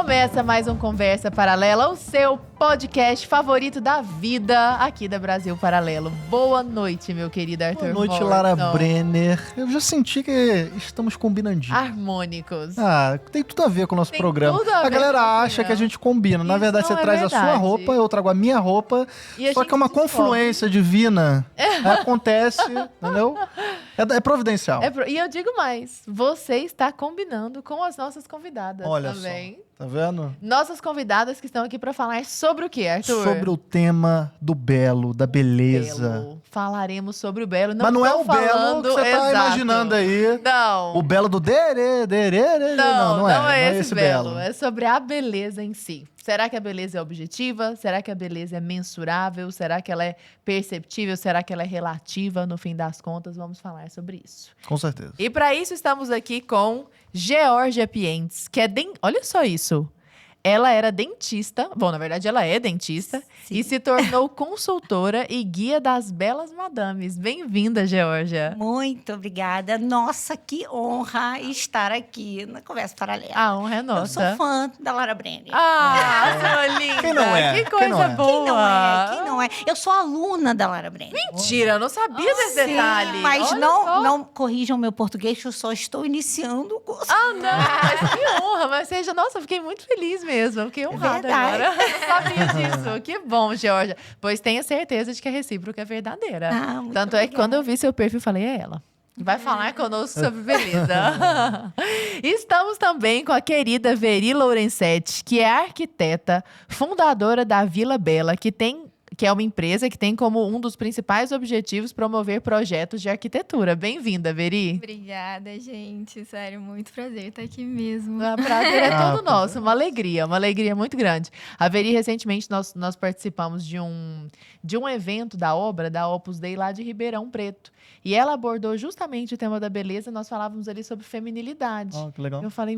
Começa mais um Conversa Paralela, o seu podcast favorito da vida aqui da Brasil Paralelo. Boa noite, meu querido Arthur. Boa noite, Lara Brenner. Eu já senti que estamos combinandinhos. Harmônicos. Tem tudo a ver com o nosso programa. Tudo a ver galera com o acha programa. que a gente combina. Na Isso verdade, você não é traz a sua verdade. roupa, eu trago a minha roupa. E a Só gente que é uma descobre. confluência divina. Acontece, entendeu? É providencial. E eu digo mais, você está combinando com as nossas convidadas Olha também. só, tá vendo? Nossas convidadas que estão aqui para falar sobre o quê, Arthur? Sobre o tema do belo, da beleza. Belo. Falaremos sobre o belo. Mas não é estou o belo falando... que você tá Exato. imaginando aí. Não. O belo do derê. Não é esse belo. É sobre a beleza em si. Será que a beleza é objetiva? Será que a beleza é mensurável? Será que ela é perceptível? Será que ela é relativa? No fim das contas, vamos falar sobre isso. Com certeza. E para isso estamos aqui com Georgia Pientes, que é... Olha só isso. Ela era dentista, bom, na verdade ela é dentista, Sim. e se tornou consultora e guia das belas madames. Bem-vinda, Georgia. Muito obrigada. Nossa, que honra estar aqui na Conversa Paralela. A honra é Eu nossa. sou fã da Lara Brenner. Ah, sua linda! Quem não é? Que Quem coisa não é? boa! Quem não é? Eu sou aluna da Lara Brenner. Mentira, eu não sabia desse Sim, detalhe. mas Olha não, só. não corrijam meu português, que eu só estou iniciando o curso. Ah, não, mas que honra, mas seja, nossa, eu fiquei muito feliz mesmo, eu fiquei honrada verdade. agora. Eu não sabia disso, que bom, Georgia. Pois tenha certeza de que a recíproca é verdadeira. Ah, muito Tanto é que obrigada. quando eu vi seu perfil, eu falei, é ela. Vai falar conosco sobre beleza. Estamos também com a querida Veri Lourencetti, que é arquiteta, fundadora da Vila Bela, que é uma empresa que tem como um dos principais objetivos promover projetos de arquitetura. Bem-vinda, Veri. Obrigada, gente. Sério, muito prazer estar aqui mesmo. O prazer é todo nosso, uma alegria muito grande. A Veri, recentemente, nós participamos de um evento da obra, da Opus Dei, lá de Ribeirão Preto. E ela abordou justamente o tema da beleza, nós falávamos ali sobre feminilidade. Oh, que legal. Eu falei,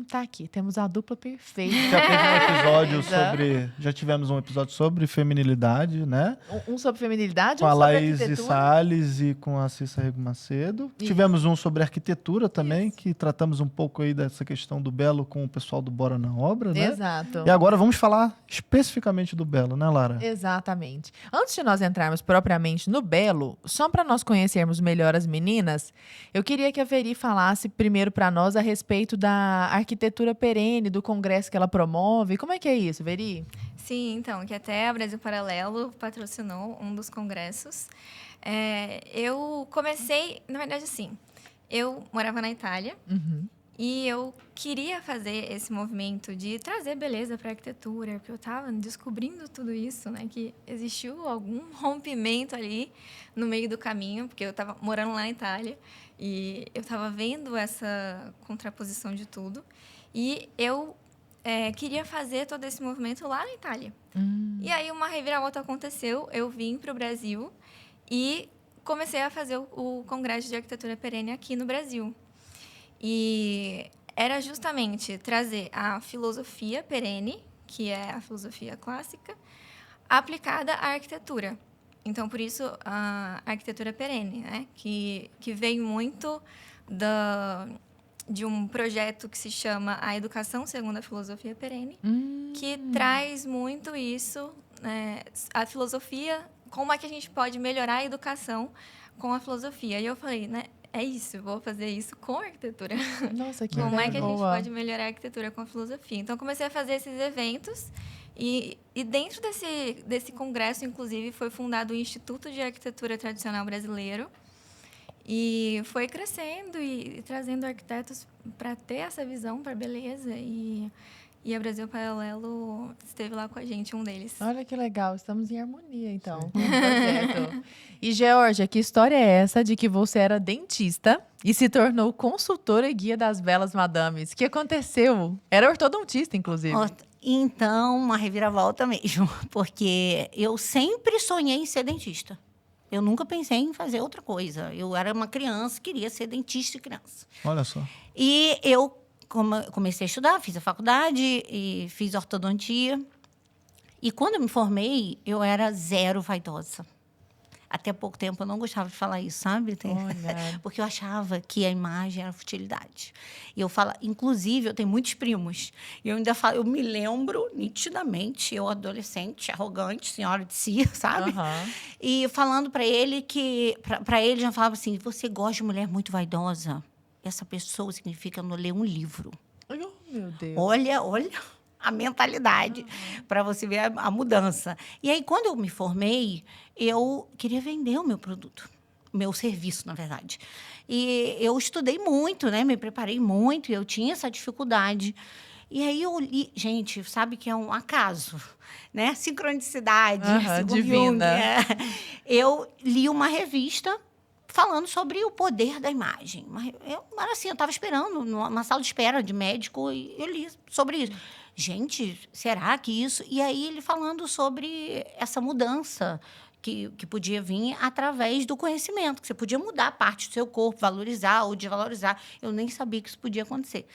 tá aqui, temos a dupla perfeita. Já teve um episódio Beleza. sobre... Já tivemos um episódio sobre feminilidade, né? Um sobre feminilidade, Com um a sobre Laís arquitetura. Salles e com a Cissa Rego Macedo. Isso. Tivemos um sobre arquitetura também, Isso. que tratamos um pouco aí dessa questão do belo com o pessoal do Bora na Obra, né? Exato. E agora vamos falar especificamente do belo, né, Lara? Exatamente. Antes de nós entrarmos propriamente no belo, só para nós conhecermos melhor as meninas, eu queria que a Veri falasse primeiro para nós a respeito da arquitetura perene, do congresso que ela promove. Como é que é isso, Veri? Sim, então, que até a Brasil Paralelo patrocinou um dos congressos. Eu comecei, na verdade, assim, eu morava na Itália e eu queria fazer esse movimento de trazer beleza para a arquitetura, porque eu estava descobrindo tudo isso, né? Que existiu algum rompimento ali no meio do caminho, porque eu estava morando lá na Itália e eu estava vendo essa contraposição de tudo. E eu queria fazer todo esse movimento lá na Itália. E aí uma reviravolta aconteceu, eu vim para o Brasil e comecei a fazer o Congresso de Arquitetura Perene aqui no Brasil. E era justamente trazer a filosofia perene, que é a filosofia clássica, aplicada à arquitetura. Então, por isso, a arquitetura perene, né? que vem muito de um projeto que se chama A Educação Segundo a Filosofia Perene, que traz muito isso, né? A filosofia, como é que a gente pode melhorar a educação com a filosofia. E eu falei, né? É isso, vou fazer isso com a arquitetura. Nossa, que Como é que a gente boa. pode melhorar a arquitetura com a filosofia? Então, comecei a fazer esses eventos e dentro desse congresso, inclusive, foi fundado o Instituto de Arquitetura Tradicional Brasileiro e foi crescendo e trazendo arquitetos para ter essa visão para a beleza e a Brasil Paralelo esteve lá com a gente, um deles. Olha que legal, estamos em harmonia, então, com o projeto. E, Georgia, que história é essa de que você era dentista e se tornou consultora e guia das belas madames? O que aconteceu? Era ortodontista, inclusive. Então, uma reviravolta mesmo, porque eu sempre sonhei em ser dentista. Eu nunca pensei em fazer outra coisa. Eu era uma criança, queria ser dentista e criança. Olha só. E eu comecei a estudar, fiz a faculdade e fiz ortodontia. E quando eu me formei, eu era zero vaidosa. Até pouco tempo eu não gostava de falar isso, sabe? Olha. Porque eu achava que a imagem era futilidade. E eu falo, inclusive, eu tenho muitos primos. E eu ainda falo, eu me lembro nitidamente, eu adolescente, arrogante, senhora de si, sabe? Aham. E falando para ele que, para ele já falava assim, você gosta de mulher muito vaidosa? Essa pessoa significa não ler um livro. Oh, meu Deus. Olha a mentalidade para você ver a mudança. E aí, quando eu me formei, eu queria vender o meu produto, o meu serviço, na verdade. E eu estudei muito, né? Me preparei muito, e eu tinha essa dificuldade. E aí eu li, gente, sabe que é um acaso, né? Sincronicidade, Aham, segundo divina. Jung, Eu li uma revista falando sobre o poder da imagem. Eu era assim, eu estava esperando numa sala de espera de médico e eu li sobre isso. Gente, será que isso... E aí ele falando sobre essa mudança que podia vir através do conhecimento, que você podia mudar parte do seu corpo, valorizar ou desvalorizar. Eu nem sabia que isso podia acontecer.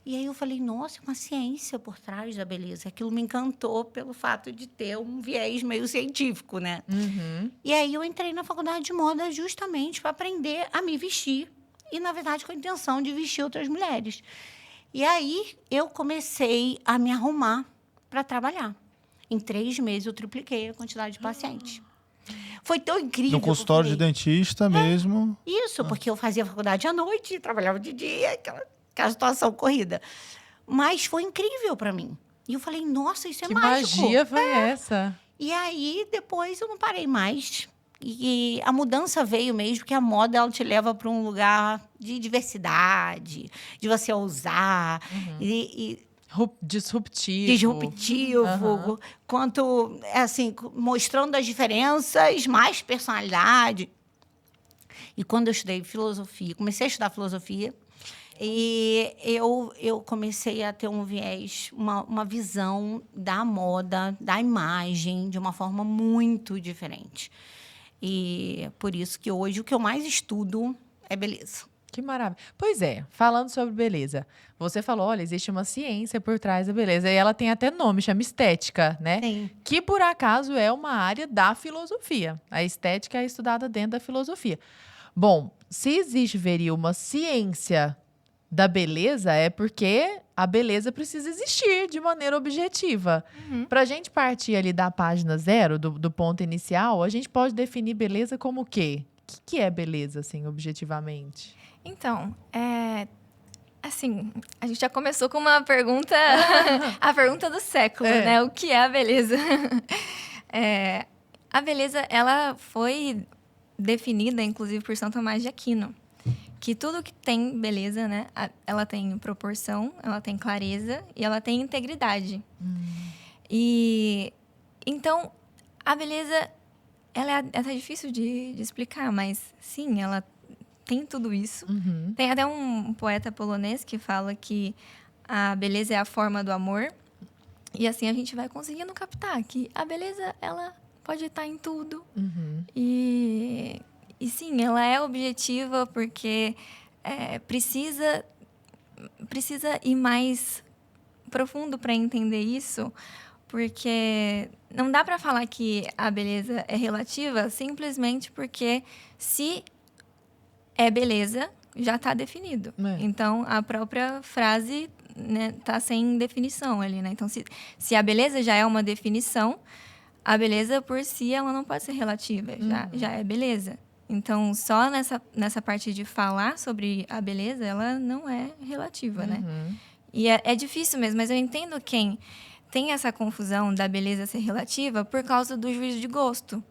E aí eu falei, nossa, uma ciência por trás da beleza. Aquilo me encantou pelo fato de ter um viés meio científico, né? Uhum. E aí eu entrei na faculdade de moda justamente para aprender a me vestir. E, na verdade, com a intenção de vestir outras mulheres. E aí eu comecei a me arrumar para trabalhar. Em 3 meses eu tripliquei a quantidade de pacientes. Foi tão incrível. No consultório de dentista mesmo. Isso, porque eu fazia faculdade à noite, trabalhava de dia, aquela situação corrida. Mas foi incrível para mim. E eu falei, nossa, isso é Que mágico. magia foi essa? E aí, depois, eu não parei mais. E a mudança veio mesmo, que a moda ela te leva para um lugar de diversidade, de você ousar, e Disruptivo. disruptivo, quanto, assim, mostrando as diferenças, mais personalidade. E quando eu estudei filosofia, comecei a estudar filosofia, e eu comecei a ter um viés, uma visão da moda, da imagem, de uma forma muito diferente. E por isso que hoje o que eu mais estudo é beleza. Que maravilha. Pois é, falando sobre beleza, você falou, olha, existe uma ciência por trás da beleza, e ela tem até nome, chama estética, né? Sim. Que, por acaso, é uma área da filosofia. A estética é estudada dentro da filosofia. Bom, se existe, Veri, uma ciência da beleza, é porque a beleza precisa existir de maneira objetiva. Para a gente partir ali da página 0, do ponto inicial, a gente pode definir beleza como o quê? O que é beleza, assim, objetivamente? Então, assim, a gente já começou com uma pergunta, a pergunta do século, né? O que é a beleza? A beleza, ela foi definida, inclusive, por São Tomás de Aquino, que tudo que tem beleza, né? Ela tem proporção, ela tem clareza e ela tem integridade. E então, a beleza, ela é até difícil de explicar, mas sim, ela tem tudo isso. Tem até um poeta polonês que fala que a beleza é a forma do amor. E assim a gente vai conseguindo captar que a beleza, ela pode estar em tudo. E sim, ela é objetiva porque precisa ir mais profundo para entender isso, porque não dá para falar que a beleza é relativa simplesmente porque se é beleza, já está definido. Então, a própria frase está sem definição ali, né? Então, se a beleza já é uma definição, a beleza por si ela não pode ser relativa, já é beleza. Então, só nessa parte de falar sobre a beleza, ela não é relativa, né? E é difícil mesmo, mas eu entendo quem tem essa confusão da beleza ser relativa por causa do juízo de gosto.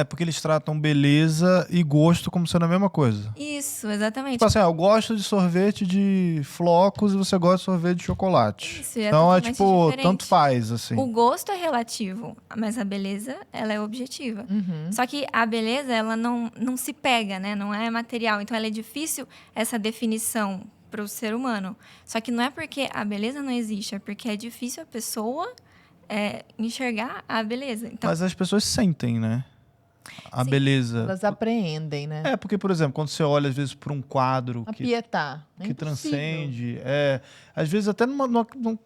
Porque eles tratam beleza e gosto como sendo a mesma coisa. Isso, exatamente. Tipo assim, eu gosto de sorvete de flocos e você gosta de sorvete de chocolate. Isso, é então totalmente diferente. Tanto faz, assim. O gosto é relativo, mas a beleza, ela é objetiva. Só que a beleza, ela não se pega, né? Não é material. Então, ela é difícil essa definição para o ser humano. Só que não é porque a beleza não existe, é porque é difícil a pessoa enxergar a beleza. Então, mas as pessoas sentem, né? A Sim. beleza. Elas apreendem, né? Porque, por exemplo, quando você olha, às vezes, para um quadro Apietar. que transcende, às vezes até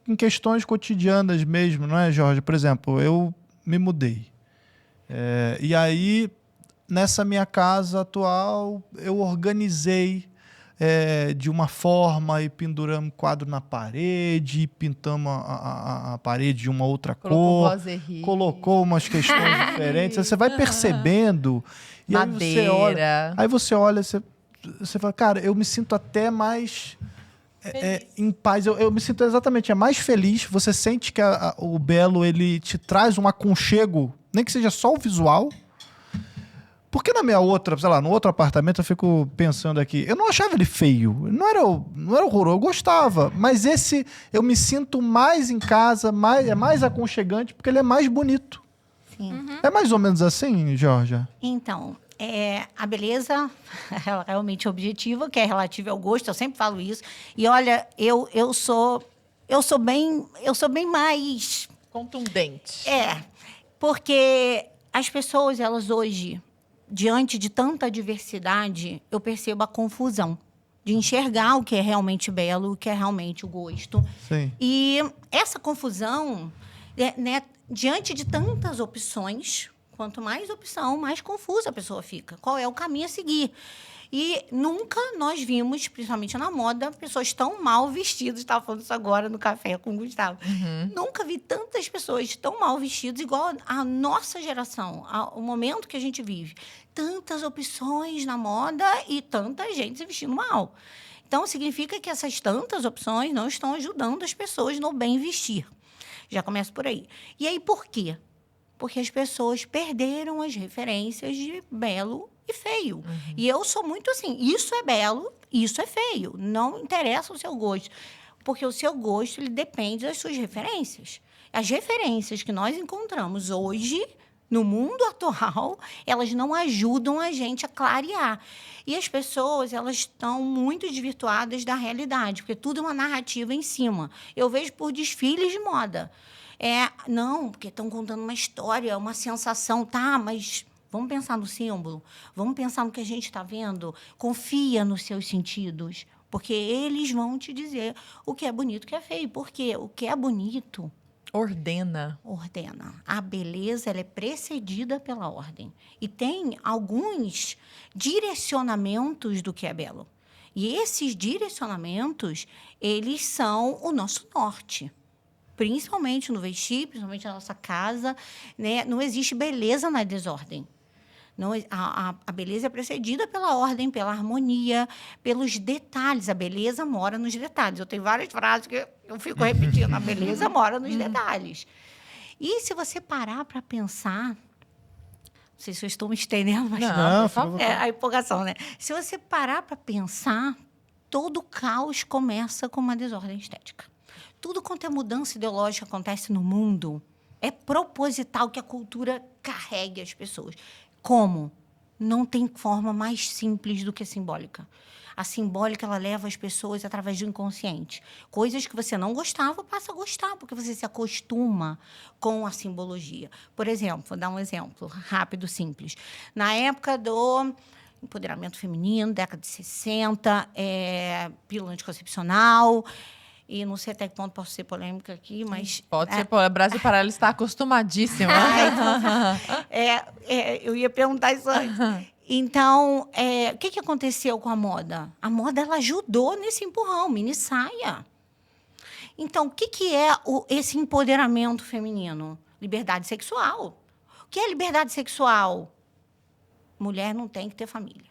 em questões cotidianas mesmo, não é, Jorge? Por exemplo, eu me mudei. E aí, nessa minha casa atual, eu organizei de uma forma e penduramos quadro na parede, e pintamos a parede de uma outra cor, colocou umas questões diferentes. Aí você vai percebendo. E Madeira. Aí você olha, você fala, cara, eu me sinto até mais em paz. Eu me sinto exatamente mais feliz. Você sente que o belo ele te traz um aconchego, nem que seja só o visual. Porque na minha outra, sei lá, no outro apartamento eu fico pensando aqui, eu não achava ele feio, não era horroroso, eu gostava, mas esse eu me sinto mais em casa, é mais aconchegante porque ele é mais bonito. Sim. É mais ou menos assim, Georgia? Então, a beleza ela é realmente objetiva, que é relativa ao gosto, eu sempre falo isso. E olha, eu sou bem mais contundente. Porque as pessoas, elas hoje, diante de tanta diversidade, eu percebo a confusão de enxergar o que é realmente belo, o que é realmente o gosto. Sim. E essa confusão, né, diante de tantas opções, quanto mais opção, mais confusa a pessoa fica. Qual é o caminho a seguir? E nunca nós vimos, principalmente na moda, pessoas tão mal vestidas. Estava falando isso agora no café com o Gustavo. Nunca vi tantas pessoas tão mal vestidas, igual a nossa geração, ao momento que a gente vive. Tantas opções na moda e tanta gente se vestindo mal. Então, significa que essas tantas opções não estão ajudando as pessoas no bem vestir. Já começa por aí. E aí, por quê? Porque as pessoas perderam as referências de belo e feio. E eu sou muito assim, isso é belo, isso é feio. Não interessa o seu gosto. Porque o seu gosto ele depende das suas referências. As referências que nós encontramos hoje, no mundo atual, elas não ajudam a gente a clarear. E as pessoas, elas estão muito desvirtuadas da realidade, porque tudo é uma narrativa em cima. Eu vejo por desfiles de moda. Não, porque estão contando uma história, uma sensação, tá, mas vamos pensar no símbolo, vamos pensar no que a gente está vendo, confia nos seus sentidos, porque eles vão te dizer o que é bonito e o que é feio, porque o que é bonito... Ordena. A beleza ela é precedida pela ordem. E tem alguns direcionamentos do que é belo. E esses direcionamentos, eles são o nosso norte. Principalmente no vestir, principalmente na nossa casa, né? Não existe beleza na desordem. Não, a beleza é precedida pela ordem, pela harmonia, pelos detalhes. A beleza mora nos detalhes. Eu tenho várias frases que eu fico repetindo. A beleza mora nos detalhes. E se você parar para pensar... Não sei se eu estou me estendendo, mas... Não, por favor. A empolgação, né? Se você parar para pensar, todo caos começa com uma desordem estética. Tudo quanto é mudança ideológica acontece no mundo, é proposital que a cultura carregue as pessoas. Como? Não tem forma mais simples do que a simbólica. A simbólica, ela leva as pessoas através do inconsciente. Coisas que você não gostava, passa a gostar, porque você se acostuma com a simbologia. Por exemplo, vou dar um exemplo rápido, simples. Na época do empoderamento feminino, década de 60, pílula anticoncepcional... E não sei até que ponto posso ser polêmica aqui, mas... Pode ser, o Brasil Paralelo está acostumadíssimo. Eu ia perguntar isso antes. Então, o que aconteceu com a moda? A moda ela ajudou nesse empurrão, mini saia. Então, o que é esse empoderamento feminino? Liberdade sexual. O que é liberdade sexual? Mulher não tem que ter família.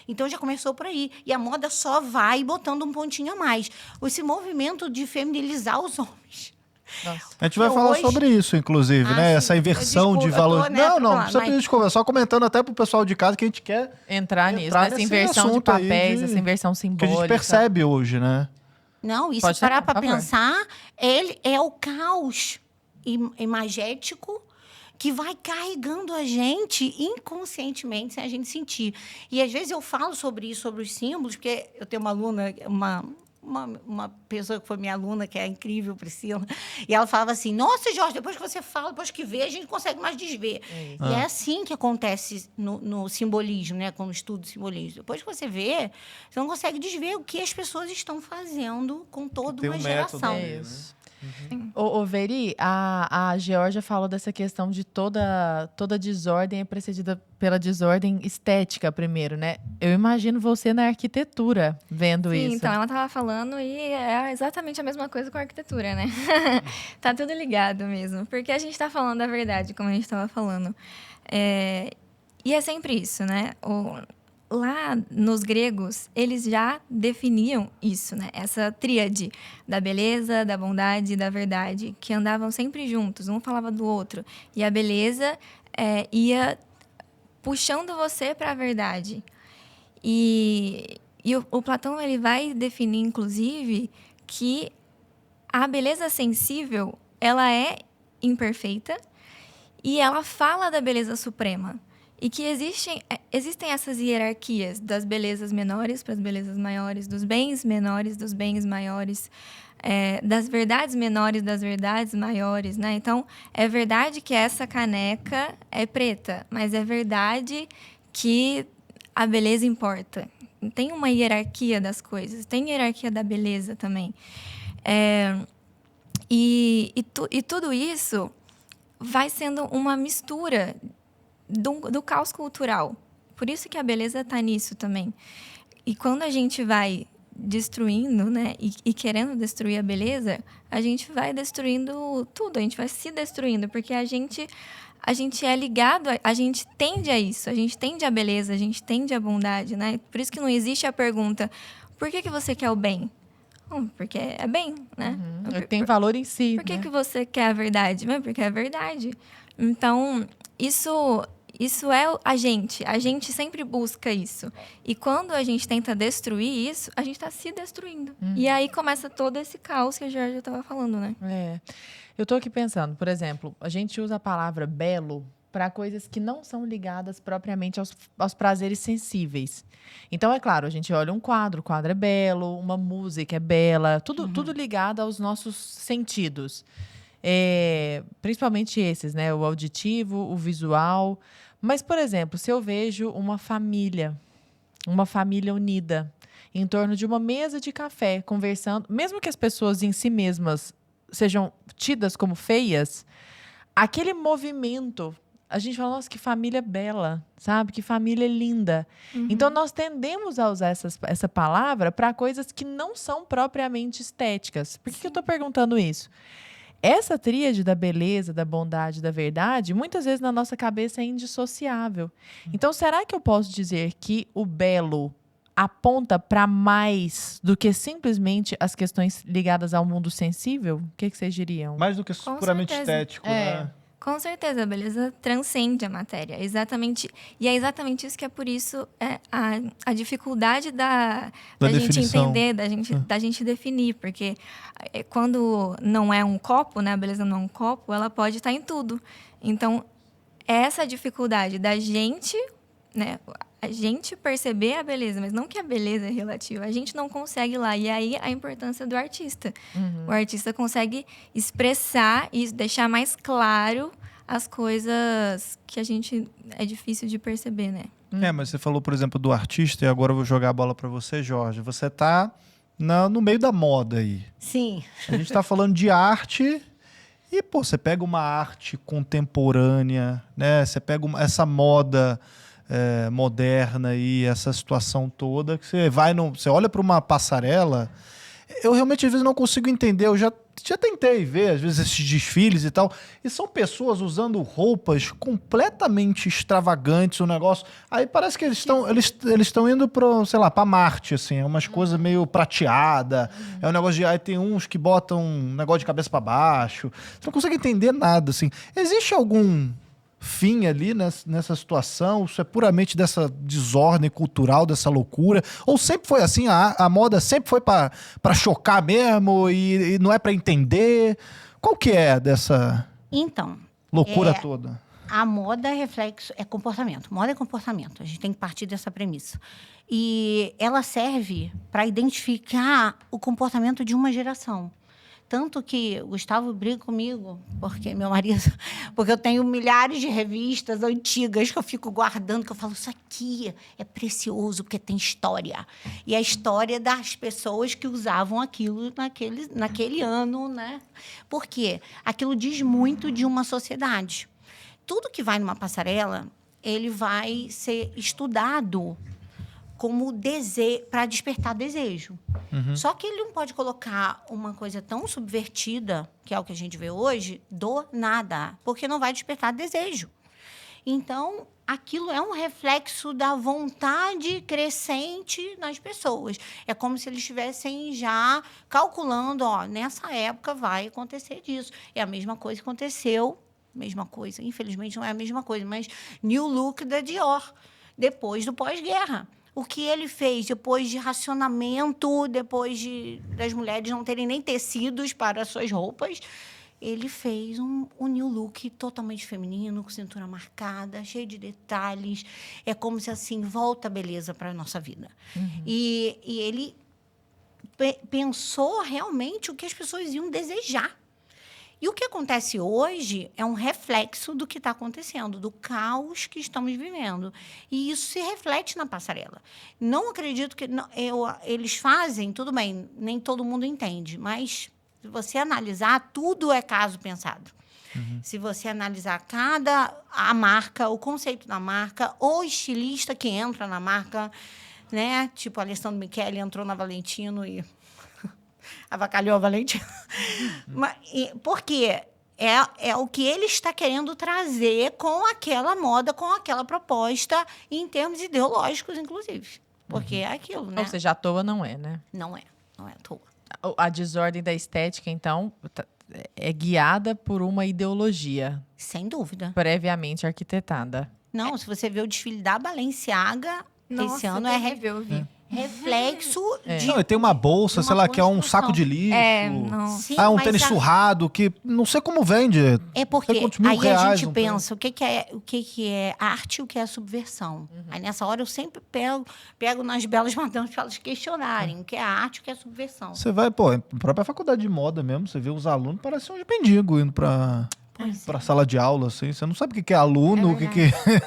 Então, já começou por aí. E a moda só vai botando um pontinho a mais. Esse movimento de feminilizar os homens. Nossa. A gente vai falar sobre isso, inclusive, né? Sim. Essa inversão de valores. Não precisa pedir desculpa. Só comentando até pro pessoal de casa que a gente quer entrar nisso, nessa inversão de papéis, essa inversão simbólica. Que a gente percebe hoje, né? Não, e se parar para pensar, ele é o caos imagético que vai carregando a gente inconscientemente, sem a gente sentir. E, às vezes, eu falo sobre isso, sobre os símbolos, porque eu tenho uma aluna, uma pessoa que foi minha aluna, que é incrível, Priscila, e ela falava assim, nossa, Jorge, depois que você fala, depois que vê, a gente consegue mais desver. E é assim que acontece no simbolismo, né? Quando estudo simbolismo. Depois que você vê, você não consegue desver o que as pessoas estão fazendo com toda uma geração. Método, né? Ô, Veri, a Georgia falou dessa questão de toda desordem é precedida pela desordem estética primeiro, né? Eu imagino você na arquitetura vendo Sim, isso. então ela tava falando e é exatamente a mesma coisa com a arquitetura, né? Tá tudo ligado mesmo, porque a gente tá falando a verdade, como a gente tava falando. E é sempre isso, né? Lá nos gregos, eles já definiam isso, né? Essa tríade da beleza, da bondade e da verdade, que andavam sempre juntos, um falava do outro. E a beleza ia puxando você para a verdade. E o Platão ele vai definir, inclusive, que a beleza sensível ela é imperfeita e ela fala da beleza suprema. E que existem essas hierarquias das belezas menores para as belezas maiores, dos bens menores, dos bens maiores, das verdades menores, das verdades maiores, né? Então, é verdade que essa caneca é preta, mas é verdade que a beleza importa. Tem uma hierarquia das coisas, tem hierarquia da beleza também. E tudo isso vai sendo uma mistura do caos cultural. Por isso que a beleza está nisso também. E quando a gente vai destruindo, né, e querendo destruir a beleza, a gente vai destruindo tudo, a gente vai se destruindo, porque a gente é ligado, a gente tende a isso, a gente tende à beleza, a gente tende à bondade, né? Por isso que não existe a pergunta, por que você quer o bem? Porque é bem, né? Tem valor em si. Por que você quer a verdade? Porque é verdade. Então, isso é a gente sempre busca isso. E quando a gente tenta destruir isso, a gente está se destruindo. E aí começa todo esse caos que a Georgia estava falando, né? Eu estou aqui pensando, por exemplo, a gente usa a palavra belo para coisas que não são ligadas propriamente aos prazeres sensíveis. Então, é claro, a gente olha um quadro, o quadro é belo, uma música é bela, tudo ligado aos nossos sentidos. Principalmente esses, né? O auditivo, o visual. Mas, por exemplo, se eu vejo uma família unida em torno de uma mesa de café, conversando, mesmo que as pessoas em si mesmas sejam tidas como feias, aquele movimento, a gente fala, nossa, que família bela, sabe? Que família linda. Então, nós tendemos a usar essa palavra para coisas que não são propriamente estéticas. Por que eu estou perguntando isso? Essa tríade da beleza, da bondade, da verdade, muitas vezes na nossa cabeça é indissociável. Então, será que eu posso dizer que o belo aponta para mais do que simplesmente as questões ligadas ao mundo sensível? O que vocês diriam? Mais do que puramente estético, né? Com certeza, a beleza transcende a matéria. E é exatamente isso que é por isso a dificuldade da gente entender, da gente definir. Porque quando não é um copo, né, a beleza não é um copo, ela pode estar em tudo. Então, essa dificuldade da gente, né, a gente perceber a beleza, mas não que a beleza é relativa, a gente não consegue ir lá. E aí a importância do artista. O artista consegue expressar e deixar mais claro as coisas que a gente é difícil de perceber, né? Mas você falou, por exemplo, do artista, e agora eu vou jogar a bola para você, Jorge. Você tá no meio da moda aí. Sim. A gente tá falando de arte e, pô, você pega uma arte contemporânea, né? Você pega essa moda moderna e essa situação toda, que você olha para uma passarela, eu realmente às vezes não consigo entender, eu já tentei ver às vezes esses desfiles e tal, e são pessoas usando roupas completamente extravagantes, o negócio, aí parece que eles estão indo para Marte, assim, é umas coisas meio prateada, é um negócio de, aí tem uns que botam um negócio de cabeça para baixo, você não consegue entender nada, assim. Existe algum fim ali nessa situação? Isso é puramente dessa desordem cultural, dessa loucura? Ou sempre foi assim? A moda sempre foi para chocar mesmo e não é para entender? Qual que é dessa loucura toda? A moda é reflexo, é comportamento. Moda é comportamento. A gente tem que partir dessa premissa. E ela serve para identificar o comportamento de uma geração. tanto que o Gustavo briga comigo, porque meu marido... Porque eu tenho milhares de revistas antigas que eu fico guardando, que eu falo, isso aqui é precioso, porque tem história. E a história das pessoas que usavam aquilo naquele ano, né? Por quê? Aquilo diz muito de uma sociedade. Tudo que vai numa passarela, ele vai ser estudado como para despertar desejo. Só que ele não pode colocar uma coisa tão subvertida, que é o que a gente vê hoje, do nada, porque não vai despertar desejo. Então, aquilo é um reflexo da vontade crescente nas pessoas. É como se eles estivessem já calculando, nessa época vai acontecer disso. É a mesma coisa que aconteceu, mesma coisa, infelizmente não é a mesma coisa, mas New Look da Dior, depois do pós-guerra. O que ele fez depois de racionamento, depois das mulheres não terem nem tecidos para suas roupas, ele fez um new look totalmente feminino, com cintura marcada, cheio de detalhes. É como se, assim, volta a beleza para a nossa vida. E ele pensou realmente o que as pessoas iam desejar. E o que acontece hoje é um reflexo do que está acontecendo, do caos que estamos vivendo. E isso se reflete na passarela. Não acredito que... eles fazem, tudo bem, nem todo mundo entende, mas se você analisar, tudo é caso pensado. Se você analisar a marca, o conceito da marca, o estilista que entra na marca, né? Tipo, Alessandro Michele entrou na Valentino e... avacalhou a Valentina. Porque é o que ele está querendo trazer com aquela moda, com aquela proposta, em termos ideológicos, inclusive. Porque é aquilo, né? Ou seja, à toa não é, né? Não é à toa. A desordem da estética, então, é guiada por uma ideologia. Sem dúvida. Previamente arquitetada. Não, se você vê o desfile da Balenciaga, esse ano é terrível, eu vi. reflexo de... Não, e tem uma bolsa, uma sei lá, que é um construção. saco de lixo. Não. Sim, Um mas tênis surrado, que não sei como vende. É porque Não sei quantos mil aí reais a gente um pensa o que é arte e o que é subversão. Aí nessa hora eu sempre pego nas belas madames para elas questionarem o que é arte e o que é subversão. Você vai, pô, na própria faculdade de moda mesmo, você vê os alunos, parecem uns mendigos indo pra sala de aula, assim. Você não sabe o que é aluno, o que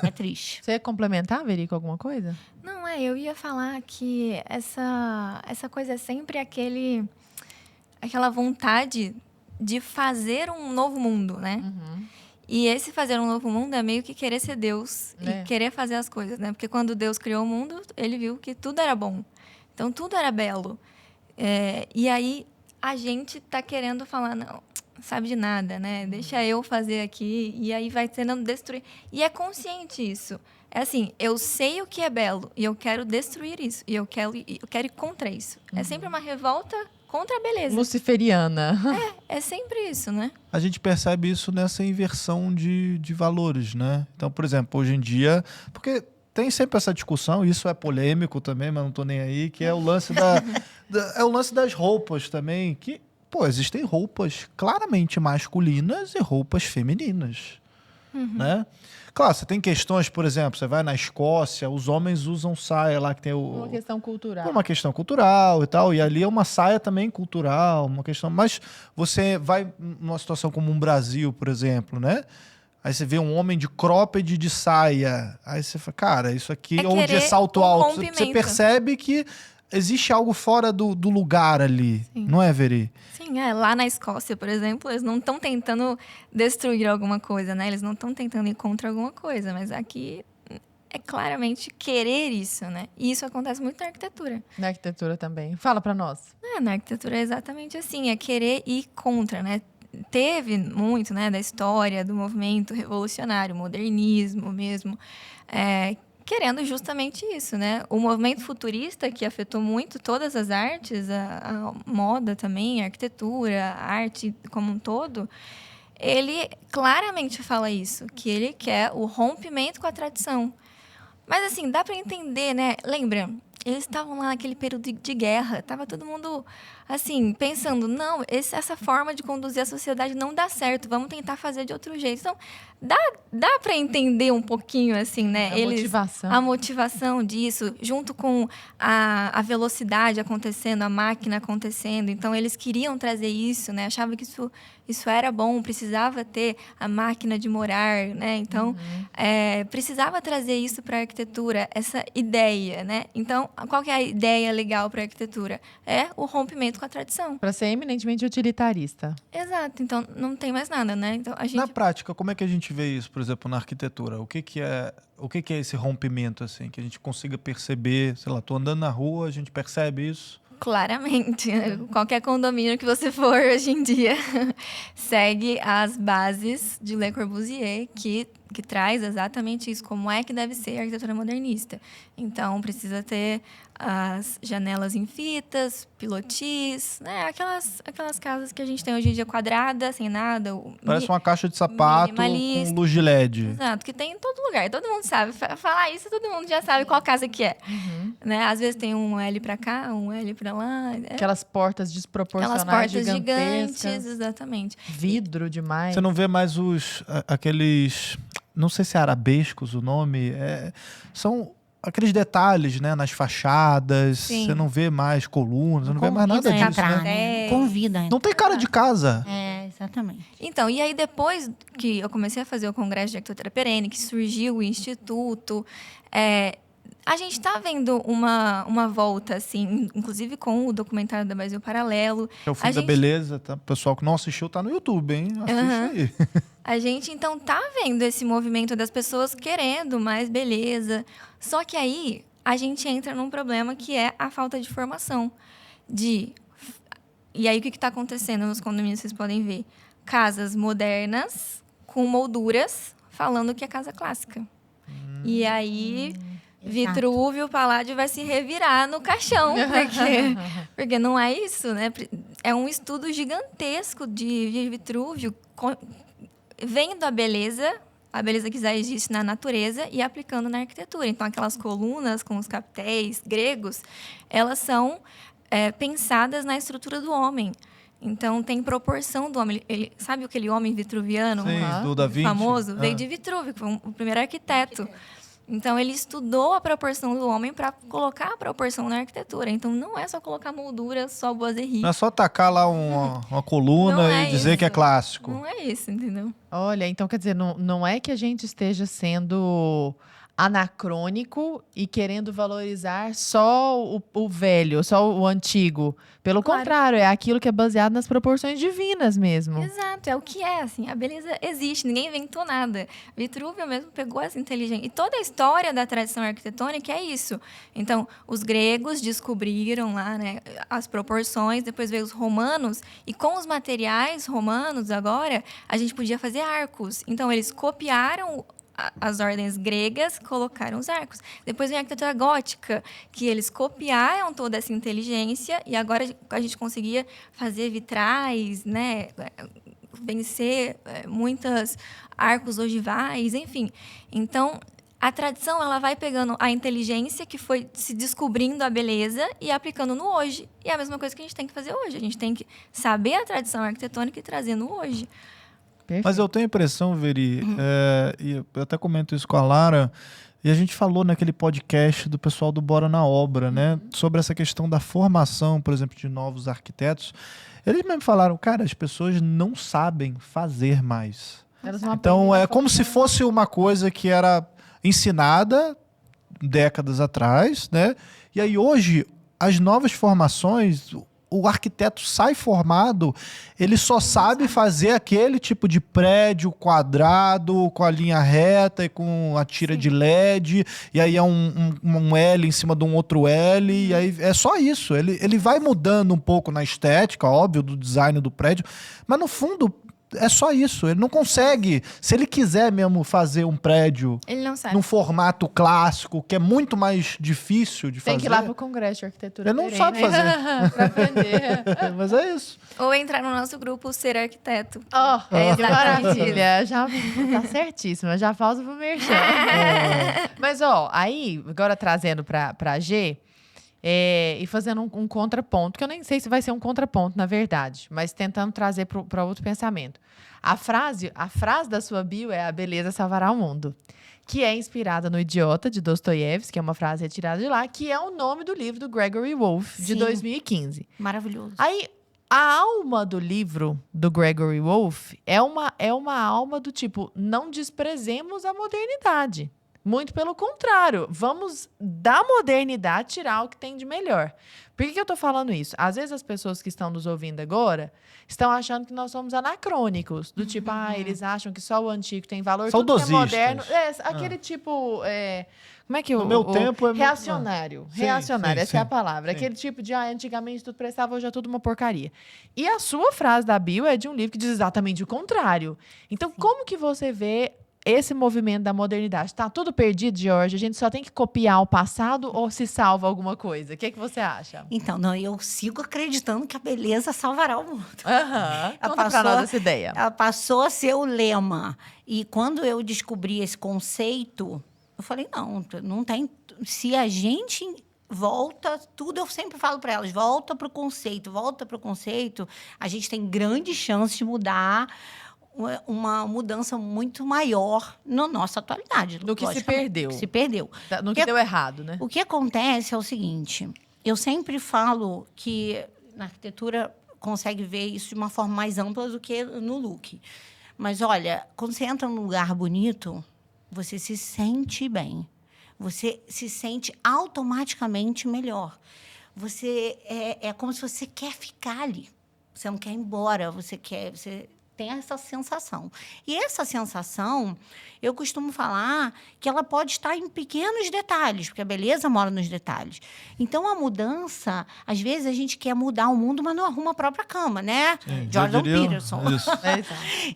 É triste. Você ia complementar, Veri, com alguma coisa? Não, eu ia falar que essa coisa é sempre aquela vontade de fazer um novo mundo, né? E esse fazer um novo mundo é meio que querer ser Deus e querer fazer as coisas, né? Porque quando Deus criou o mundo, ele viu que tudo era bom. Então, tudo era belo. E aí, a gente tá querendo falar, não, sabe de nada, né? Deixa eu fazer aqui. E aí vai tentando destruir. E é consciente isso. É assim, eu sei o que é belo e eu quero destruir isso. E eu quero ir contra isso. É sempre uma revolta contra a beleza. Luciferiana. É sempre isso, né? A gente percebe isso nessa inversão de valores, né? Então, por exemplo, hoje em dia... Porque tem sempre essa discussão, isso é polêmico também, mas não tô nem aí, que é o lance é o lance das roupas também, que, pô, existem roupas claramente masculinas e roupas femininas, né? Claro, você tem questões, por exemplo, você vai na Escócia, os homens usam saia lá que tem Uma questão cultural. Por uma questão cultural e tal, e ali é uma saia também cultural, uma questão... Mas você vai numa situação como um Brasil, por exemplo, né? Aí você vê um homem de cropped de saia, aí você fala, cara, isso aqui É onde é querer salto um alto, você rompimento. percebe que existe algo fora do lugar ali, não é, Veri? Sim, lá na Escócia, por exemplo, eles não estão tentando destruir alguma coisa, né? Eles não estão tentando ir contra alguma coisa, mas aqui é claramente querer isso, né? E isso acontece muito na arquitetura. Na arquitetura também. Fala pra nós. Na arquitetura é exatamente assim, é querer ir contra, né? Teve muito, né, da história do movimento revolucionário, modernismo mesmo, querendo justamente isso, né? O movimento futurista, que afetou muito todas as artes, a moda também, a arquitetura, a arte como um todo, ele claramente fala isso, que ele quer o rompimento com a tradição. Mas, assim, dá para entender, né? Lembra, eles estavam lá naquele período de guerra, estava todo mundo assim, pensando, não, essa forma de conduzir a sociedade não dá certo, vamos tentar fazer de outro jeito. Então, dá para entender um pouquinho, assim, né? A motivação disso, junto com a velocidade acontecendo, a máquina acontecendo. Então, eles queriam trazer isso, né? Achavam que isso era bom, precisava ter a máquina de morar, né? Então, precisava trazer isso para a arquitetura, essa ideia, né? Então, qual que é a ideia legal para a arquitetura? É o rompimento com a tradição. Para ser eminentemente utilitarista. Exato. Então, não tem mais nada, né? Então, Na prática, como é que a gente vê isso, por exemplo, na arquitetura? O que é esse rompimento, assim? Que a gente consiga perceber, sei lá, tô andando na rua, a gente percebe isso? Claramente, qualquer condomínio que você for hoje em dia segue as bases de Le Corbusier, que traz exatamente isso, como é que deve ser a arquitetura modernista. Então, precisa ter as janelas em fitas, pilotis, né? Aquelas casas que a gente tem hoje em dia quadrada, sem nada. Parece uma caixa de sapato com luz de LED. Exato, que tem em todo lugar. Todo mundo sabe. Falar isso, todo mundo já sabe qual casa que é. Né? Às vezes tem um L pra cá, um L pra lá. Aquelas portas desproporcionais, gigantes, exatamente. Vidro demais. Você não vê mais aqueles... Não sei se é arabescos o nome. São aqueles detalhes, né? Nas fachadas. Sim. Você não vê mais colunas, você não vê mais nada disso, entrar, né? Convida. Não tem cara de casa. Exatamente. Então, e aí depois que eu comecei a fazer o Congresso de Arquitetura Perene, que surgiu o Instituto, a gente está vendo uma volta, assim, inclusive com o documentário da Brasil Paralelo. É o Fim da Beleza, tá? O pessoal que não assistiu tá no YouTube, hein? Assiste aí. A gente, então, tá vendo esse movimento das pessoas querendo mais beleza. Só que aí, a gente entra num problema que é a falta de formação. E aí, o que está acontecendo nos condomínios, vocês podem ver? Casas modernas, com molduras, falando que é casa clássica. E aí... Vitrúvio, Palladio vai se revirar no caixão, porque não é isso, né? É um estudo gigantesco de Vitrúvio, vendo a beleza que já existe na natureza e aplicando na arquitetura. Então, aquelas colunas com os capitéis gregos, elas são pensadas na estrutura do homem. Então, tem proporção do homem. Sabe aquele homem vitruviano? Sim, do Da Vinci. Famoso? Veio de Vitrúvio, que foi o primeiro arquiteto. Então, ele estudou a proporção do homem para colocar a proporção na arquitetura. Então, não é só colocar moldura, só boiserie. Não é só tacar lá uma coluna e dizer que é clássico. Não é isso, entendeu? Olha, então quer dizer, não é que a gente esteja sendo anacrônico e querendo valorizar só o velho, só o antigo. Pelo contrário, é aquilo que é baseado nas proporções divinas mesmo. Exato, é o que é, assim. A beleza existe, ninguém inventou nada. Vitrúvio mesmo pegou essa inteligência. E toda a história da tradição arquitetônica é isso. Então, os gregos descobriram lá, né, as proporções, depois veio os romanos, e com os materiais romanos agora, a gente podia fazer arcos. Então, eles copiaram as ordens gregas, colocaram os arcos. Depois vem a arquitetura gótica, que eles copiaram toda essa inteligência e agora a gente conseguia fazer vitrais, né? Vencer muitos arcos ogivais, enfim. Então, a tradição ela vai pegando a inteligência que foi se descobrindo a beleza e aplicando no hoje. E é a mesma coisa que a gente tem que fazer hoje. A gente tem que saber a tradição arquitetônica e trazer no hoje. Perfeito. Mas eu tenho a impressão, Veri, e eu até comento isso com a Lara, e a gente falou naquele podcast do pessoal do Bora na Obra, né? Sobre essa questão da formação, por exemplo, de novos arquitetos. Eles mesmo falaram, cara, as pessoas não sabem fazer mais. Então, é como se fosse uma coisa que era ensinada décadas atrás, né? E aí hoje, as novas formações... O arquiteto sai formado, ele só sabe fazer aquele tipo de prédio quadrado, com a linha reta e com a tira de LED, e aí é um L em cima de um outro L, e aí é só isso. Ele vai mudando um pouco na estética, óbvio, do design do prédio, mas no fundo é só isso. Ele não consegue, se ele quiser mesmo fazer um prédio ele não sabe. num formato clássico, que é muito mais difícil de fazer. Tem que ir lá pro Congresso de Arquitetura. Ele não sabe fazer. Pra aprender. Mas é isso. Ou entrar no nosso grupo Ser Arquiteto. Que maravilha. Já tá certíssima. Já falta pro merchan. Mas, aí, agora trazendo pra G... E fazendo um contraponto, que eu nem sei se vai ser um contraponto, na verdade, mas tentando trazer para outro pensamento. A frase da sua bio é: a beleza salvará o mundo, que é inspirada no Idiota, de Dostoiévski, que é uma frase retirada de lá, que é o nome do livro do Gregory Wolfe, de Sim. 2015. Maravilhoso. Aí, a alma do livro do Gregory Wolfe é uma alma do tipo: não desprezemos a modernidade. Muito pelo contrário, vamos da modernidade tirar o que tem de melhor. Por que eu estou falando isso? Às vezes as pessoas que estão nos ouvindo agora estão achando que nós somos anacrônicos. Do tipo, eles acham que só o antigo tem valor, tudo que é moderno. Aquele tipo... como é que No meu tempo é muito- reacionário. Sim, Reacionário, sim, essa é a sim. palavra. Sim. Aquele tipo de, antigamente tudo prestava, hoje é tudo uma porcaria. E a sua frase da bio é de um livro que diz exatamente o contrário. Então, como que você vê esse movimento da modernidade? Tá tudo perdido, Georgia? A gente só tem que copiar o passado ou se salva alguma coisa? O que você acha? Então, não, eu sigo acreditando que a beleza salvará o mundo. Conta pra passou- nós essa ideia. Ela passou a ser o lema. E quando eu descobri esse conceito, eu falei, não tem... Se a gente volta, tudo eu sempre falo para elas, volta para o conceito, a gente tem grandes chances de mudar uma mudança muito maior na nossa atualidade. Do que se logicamente, perdeu. que se perdeu. No que deu errado, né? O que acontece é o seguinte, eu sempre falo que na arquitetura consegue ver isso de uma forma mais ampla do que no look. Mas, olha, quando você entra num lugar bonito, você se sente bem. Você se sente automaticamente melhor. Você é como se você quer ficar ali. Você não quer ir embora, você tem essa sensação. E essa sensação, eu costumo falar que ela pode estar em pequenos detalhes, porque a beleza mora nos detalhes. Então, a mudança, às vezes a gente quer mudar o mundo, mas não arruma a própria cama, né? Sim, Jordan eu diria Peterson. isso.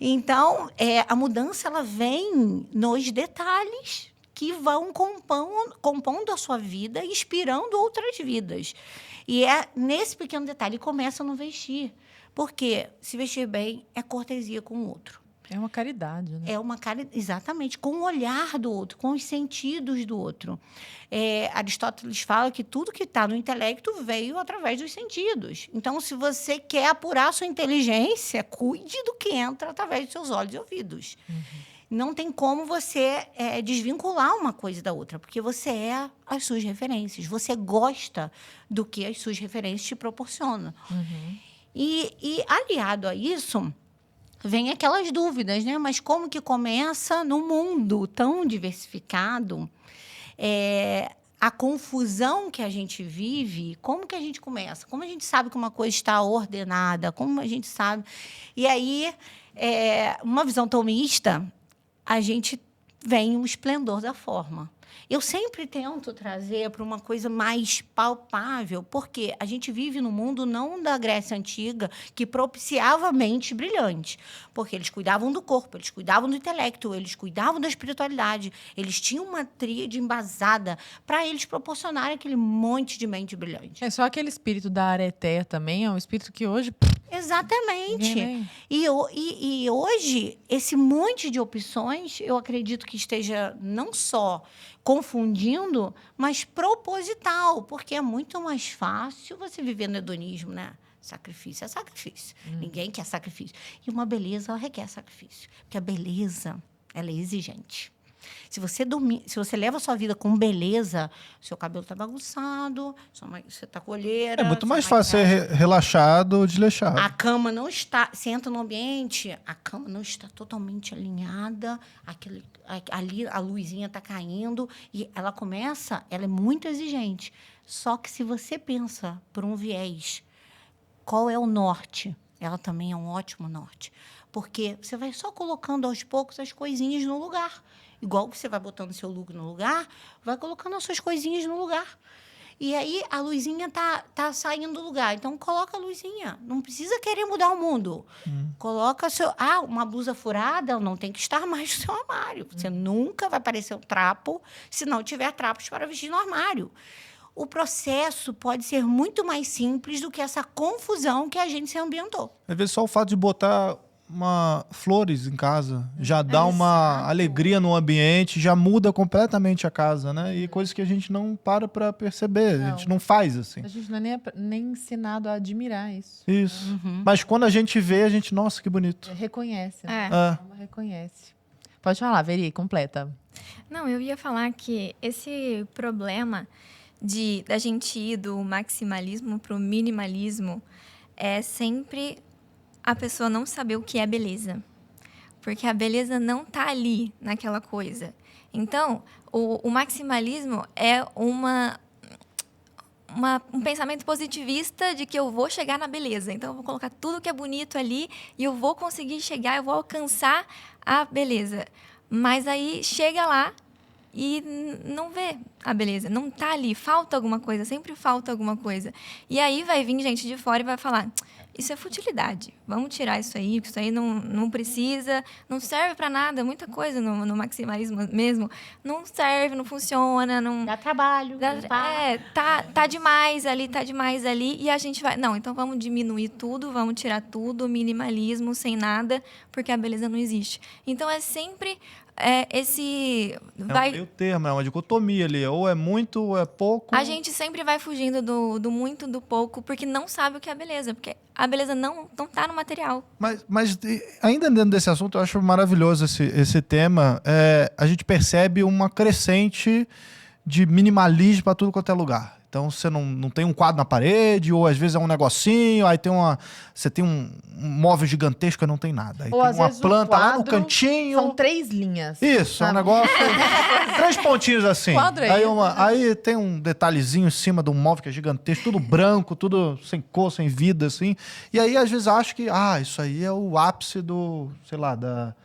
Então, a mudança ela vem nos detalhes que vão compondo a sua vida, inspirando outras vidas. E é nesse pequeno detalhe que começa no vestir. Porque se vestir bem é cortesia com o outro. É uma caridade, né? É uma caridade, exatamente, com o olhar do outro, com os sentidos do outro. Aristóteles fala que tudo que está no intelecto veio através dos sentidos. Então, se você quer apurar a sua inteligência, cuide do que entra através dos seus olhos e ouvidos. Não tem como você desvincular uma coisa da outra, porque você é as suas referências. Você gosta do que as suas referências te proporcionam. E aliado a isso, vem aquelas dúvidas, né? Mas como que começa num mundo tão diversificado? A confusão que a gente vive, como que a gente começa? Como a gente sabe que uma coisa está ordenada? Como a gente sabe? E aí, uma visão tomista, a gente vem o esplendor da forma. Eu sempre tento trazer para uma coisa mais palpável, porque a gente vive no mundo não da Grécia Antiga, que propiciava mentes brilhantes, porque eles cuidavam do corpo, eles cuidavam do intelecto, eles cuidavam da espiritualidade, eles tinham uma tríade embasada para eles proporcionarem aquele monte de mente brilhante. É só aquele espírito da Areté também, é um espírito que hoje... Exatamente. Ninguém E hoje, esse monte de opções, eu acredito que esteja não só confundindo, mas proposital, porque é muito mais fácil você viver no hedonismo, né? Sacrifício é sacrifício. Ninguém quer sacrifício. E uma beleza, ela requer sacrifício. Porque a beleza, ela é exigente. Se você leva a sua vida com beleza, seu cabelo está bagunçado, você está com olheira. É muito mais sua fácil ser relaxado, desleixado. a cama não está... Você entra no ambiente, a cama não está totalmente alinhada, ali a luzinha está caindo, e ela é muito exigente. Só que se você pensa por um viés, qual é o norte? Ela também é um ótimo norte. Porque você vai só colocando aos poucos as coisinhas no lugar. Igual que você vai botando seu look no lugar, vai colocando as suas coisinhas no lugar. E aí, a luzinha tá saindo do lugar. Então, coloca a luzinha. Não precisa querer mudar o mundo. Coloca uma blusa furada não tem que estar mais no seu armário. Você nunca vai parecer um trapo se não tiver trapos para vestir no armário. O processo pode ser muito mais simples do que essa confusão que a gente se ambientou. Às vezes, só o fato de botar flores em casa, já dá uma alegria no ambiente, já muda completamente a casa, né? E coisas que a gente não para pra perceber, a gente não faz assim. A gente não é nem ensinado a admirar isso. Isso. Mas quando a gente vê, a gente, nossa, que bonito. Reconhece, né? É. É. Reconhece. Pode falar, Veri, completa. Não, eu ia falar que esse problema da gente ir do maximalismo para o minimalismo é sempre a pessoa não saber o que é beleza. Porque a beleza não está ali naquela coisa. Então, o maximalismo é um pensamento positivista de que eu vou chegar na beleza. Então, eu vou colocar tudo que é bonito ali e eu vou conseguir chegar, eu vou alcançar a beleza. Mas aí, chega lá e não vê a beleza. Não tá ali, falta alguma coisa, sempre falta alguma coisa. E aí, vai vir gente de fora e vai falar... Isso é futilidade. Vamos tirar isso aí, porque isso aí não precisa, não serve para nada. Muita coisa no maximalismo mesmo não serve, não funciona. Não, Dá trabalho. tá demais ali, e a gente vai... Não, então vamos diminuir tudo, vamos tirar tudo, minimalismo, sem nada, porque a beleza não existe. Então, é sempre esse... É um meio termo, é uma dicotomia ali. Ou é muito, ou é pouco. A gente sempre vai fugindo do muito, do pouco, porque não sabe o que é beleza. Porque a beleza não tá no material. Mas ainda dentro desse assunto, eu acho maravilhoso esse tema. A gente percebe uma crescente de minimalismo para tudo quanto é lugar. Então, você não tem um quadro na parede, ou às vezes é um negocinho, aí você tem um móvel gigantesco e não tem nada. Aí Ou, tem às uma vezes, o planta lá no quadro cantinho. São 3 linhas. Isso, é um sabe? negócio... 3 pontinhos assim. Quadro é Aí, isso, aí tem um detalhezinho em cima de um móvel que é gigantesco, tudo branco, tudo sem cor, sem vida, assim. E aí, às vezes, acho que, isso aí é o ápice sei lá, da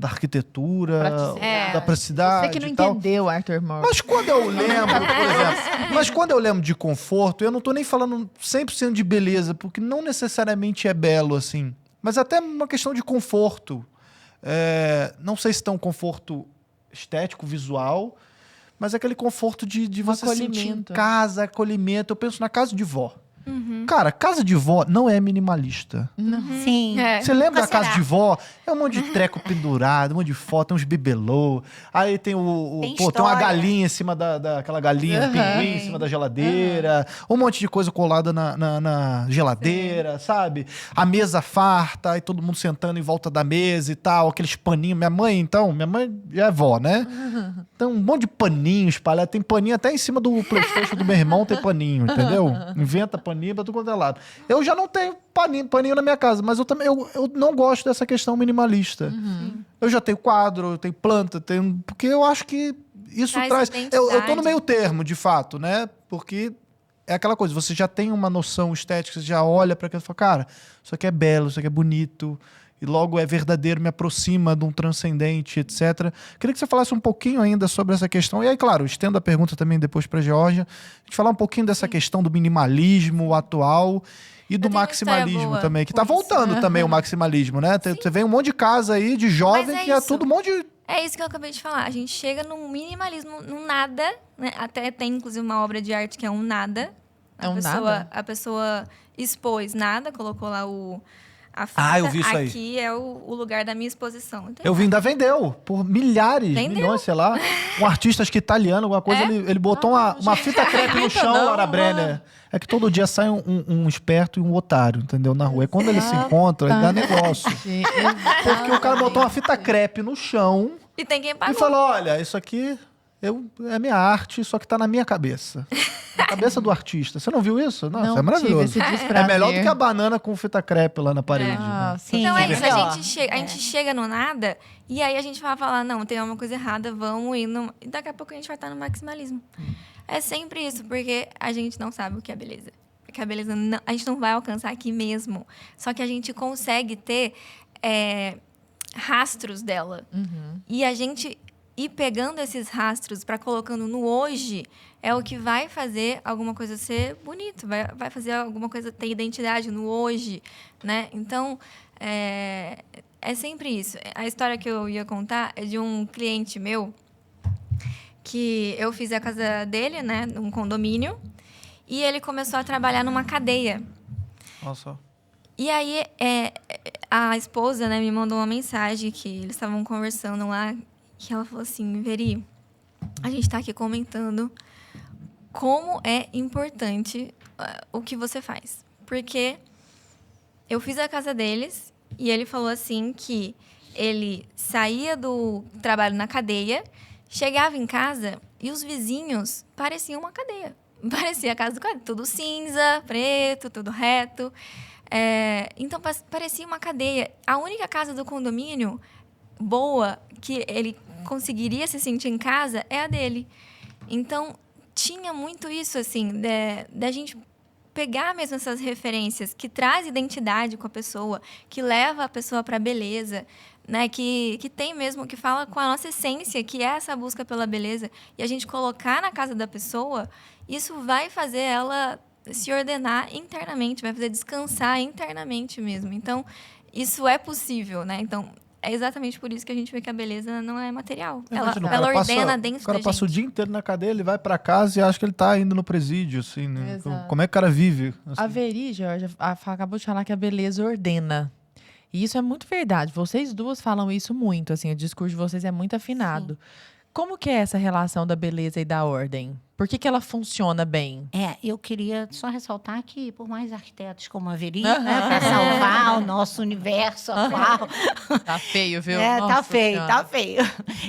arquitetura, Praticidade. da praticidade. Você que não e tal. entendeu, Arthur Morgan. Mas quando eu lembro, por exemplo, de conforto, eu não tô nem falando 100% de beleza, porque não necessariamente é belo, assim. Mas até uma questão de conforto. Não sei se tem um conforto estético, visual, mas aquele conforto de você sentir em acolhimento. casa, acolhimento. Eu penso na casa de vó. Cara, casa de vó não é minimalista. Sim. Você lembra da Nunca casa será. de vó? É um monte de treco pendurado, um monte de foto, tem uns bibelô. Aí tem tem uma história. galinha em cima daquela galinha, pinguim em cima da geladeira. Um monte de coisa colada na geladeira, sabe? A mesa farta, aí todo mundo sentando em volta da mesa e tal, aqueles paninhos. Minha mãe já é vó, né? Então, um monte de paninho espalhado. Tem paninho até em cima do PlayStation do meu irmão, tem paninho, entendeu? Inventa paninho pra tudo quanto é lado. Eu já não tenho paninho na minha casa, mas eu não gosto dessa questão minimalista. Eu já tenho quadro, eu tenho planta, porque eu acho que isso traz... Eu tô no meio termo, de fato, né? Porque é aquela coisa, você já tem uma noção estética, você já olha pra aquilo e fala, cara, isso aqui é belo, isso aqui é bonito, e logo é verdadeiro, me aproxima de um transcendente, etc. Queria que você falasse um pouquinho ainda sobre essa questão. E aí, claro, estendo a pergunta também depois para a Geórgia. A gente falar um pouquinho dessa questão do minimalismo atual e do tenho uma história maximalismo boa também. Que com tá isso. voltando também o maximalismo, né? Você vê um monte de casa aí de jovem Mas é que é isso. tudo um monte de... É isso que eu acabei de falar. A gente chega num minimalismo, num nada, né? Até tem, inclusive, uma obra de arte que é um nada. Nada? A pessoa expôs nada, colocou lá a fita. eu vi isso aí. Aqui é o lugar da minha exposição. Não tem Eu vi, nada. ainda vendeu por milhares, Vendeu. milhões, sei lá. Um artista, acho que italiano, alguma coisa, ele botou uma fita crepe no chão, não, Laura Brenner. É que todo dia sai um esperto e um otário, entendeu? Na rua. E quando eles se encontram, aí dá negócio. Porque o cara botou uma fita crepe no chão E tem quem e pagou. falou, olha, isso aqui é minha arte, só que tá na minha cabeça. Na cabeça do artista. Você não viu isso? Nossa, Não é maravilhoso. tive esse É desprazer. melhor do que a banana com fita crepe lá na parede. né? Nossa, Sim. Então é É isso, melhor. a gente chega no nada e aí a gente vai falar, não, tem uma coisa errada, vamos ir no... E daqui a pouco a gente vai estar no maximalismo. É sempre isso, porque a gente não sabe o que é beleza. Porque a beleza a gente não vai alcançar aqui mesmo. Só que a gente consegue ter rastros dela. E a gente ir pegando esses rastros para colocando no hoje é o que vai fazer alguma coisa ser bonito, vai fazer alguma coisa ter identidade no hoje, né? Então, é sempre isso. A história que eu ia contar é de um cliente meu que eu fiz a casa dele, né, num condomínio, e ele começou a trabalhar numa cadeia. Olha só. E aí, a esposa, né, me mandou uma mensagem que eles estavam conversando lá, que ela falou assim, Veri, a gente tá aqui comentando como é importante o que você faz. Porque eu fiz a casa deles e ele falou assim que ele saía do trabalho na cadeia, chegava em casa e os vizinhos pareciam uma cadeia. Parecia a casa do cara, tudo cinza, preto, tudo reto. Então, parecia uma cadeia. A única casa do condomínio boa que ele conseguiria se sentir em casa é a dele. Então, tinha muito isso, assim, da gente pegar mesmo essas referências que traz identidade com a pessoa, que leva a pessoa para a beleza, né? Que tem mesmo, que fala com a nossa essência, que é essa busca pela beleza, e a gente colocar na casa da pessoa, isso vai fazer ela se ordenar internamente, vai fazer descansar internamente mesmo. Então, isso é possível, né? Então, é exatamente por isso que a gente vê que a beleza não é material. Imagina, Ela o cara ordena passa, dentro o cara da passa o gente. dia inteiro na cadeia, ele vai pra casa e acha que ele tá indo no presídio, assim, né? Exato. Como é que o cara vive? Assim? A Veri, Jorge, acabou de falar que a beleza ordena. E isso é muito verdade. Vocês duas falam isso muito, assim, o discurso de vocês é muito afinado. Como que é essa relação da beleza e da ordem? Por que ela funciona bem? Eu queria só ressaltar que, por mais arquitetos como a Veri, né, para salvar o nosso universo atual, Tá feio, viu? tá Nossa feio, Senhora. tá feio.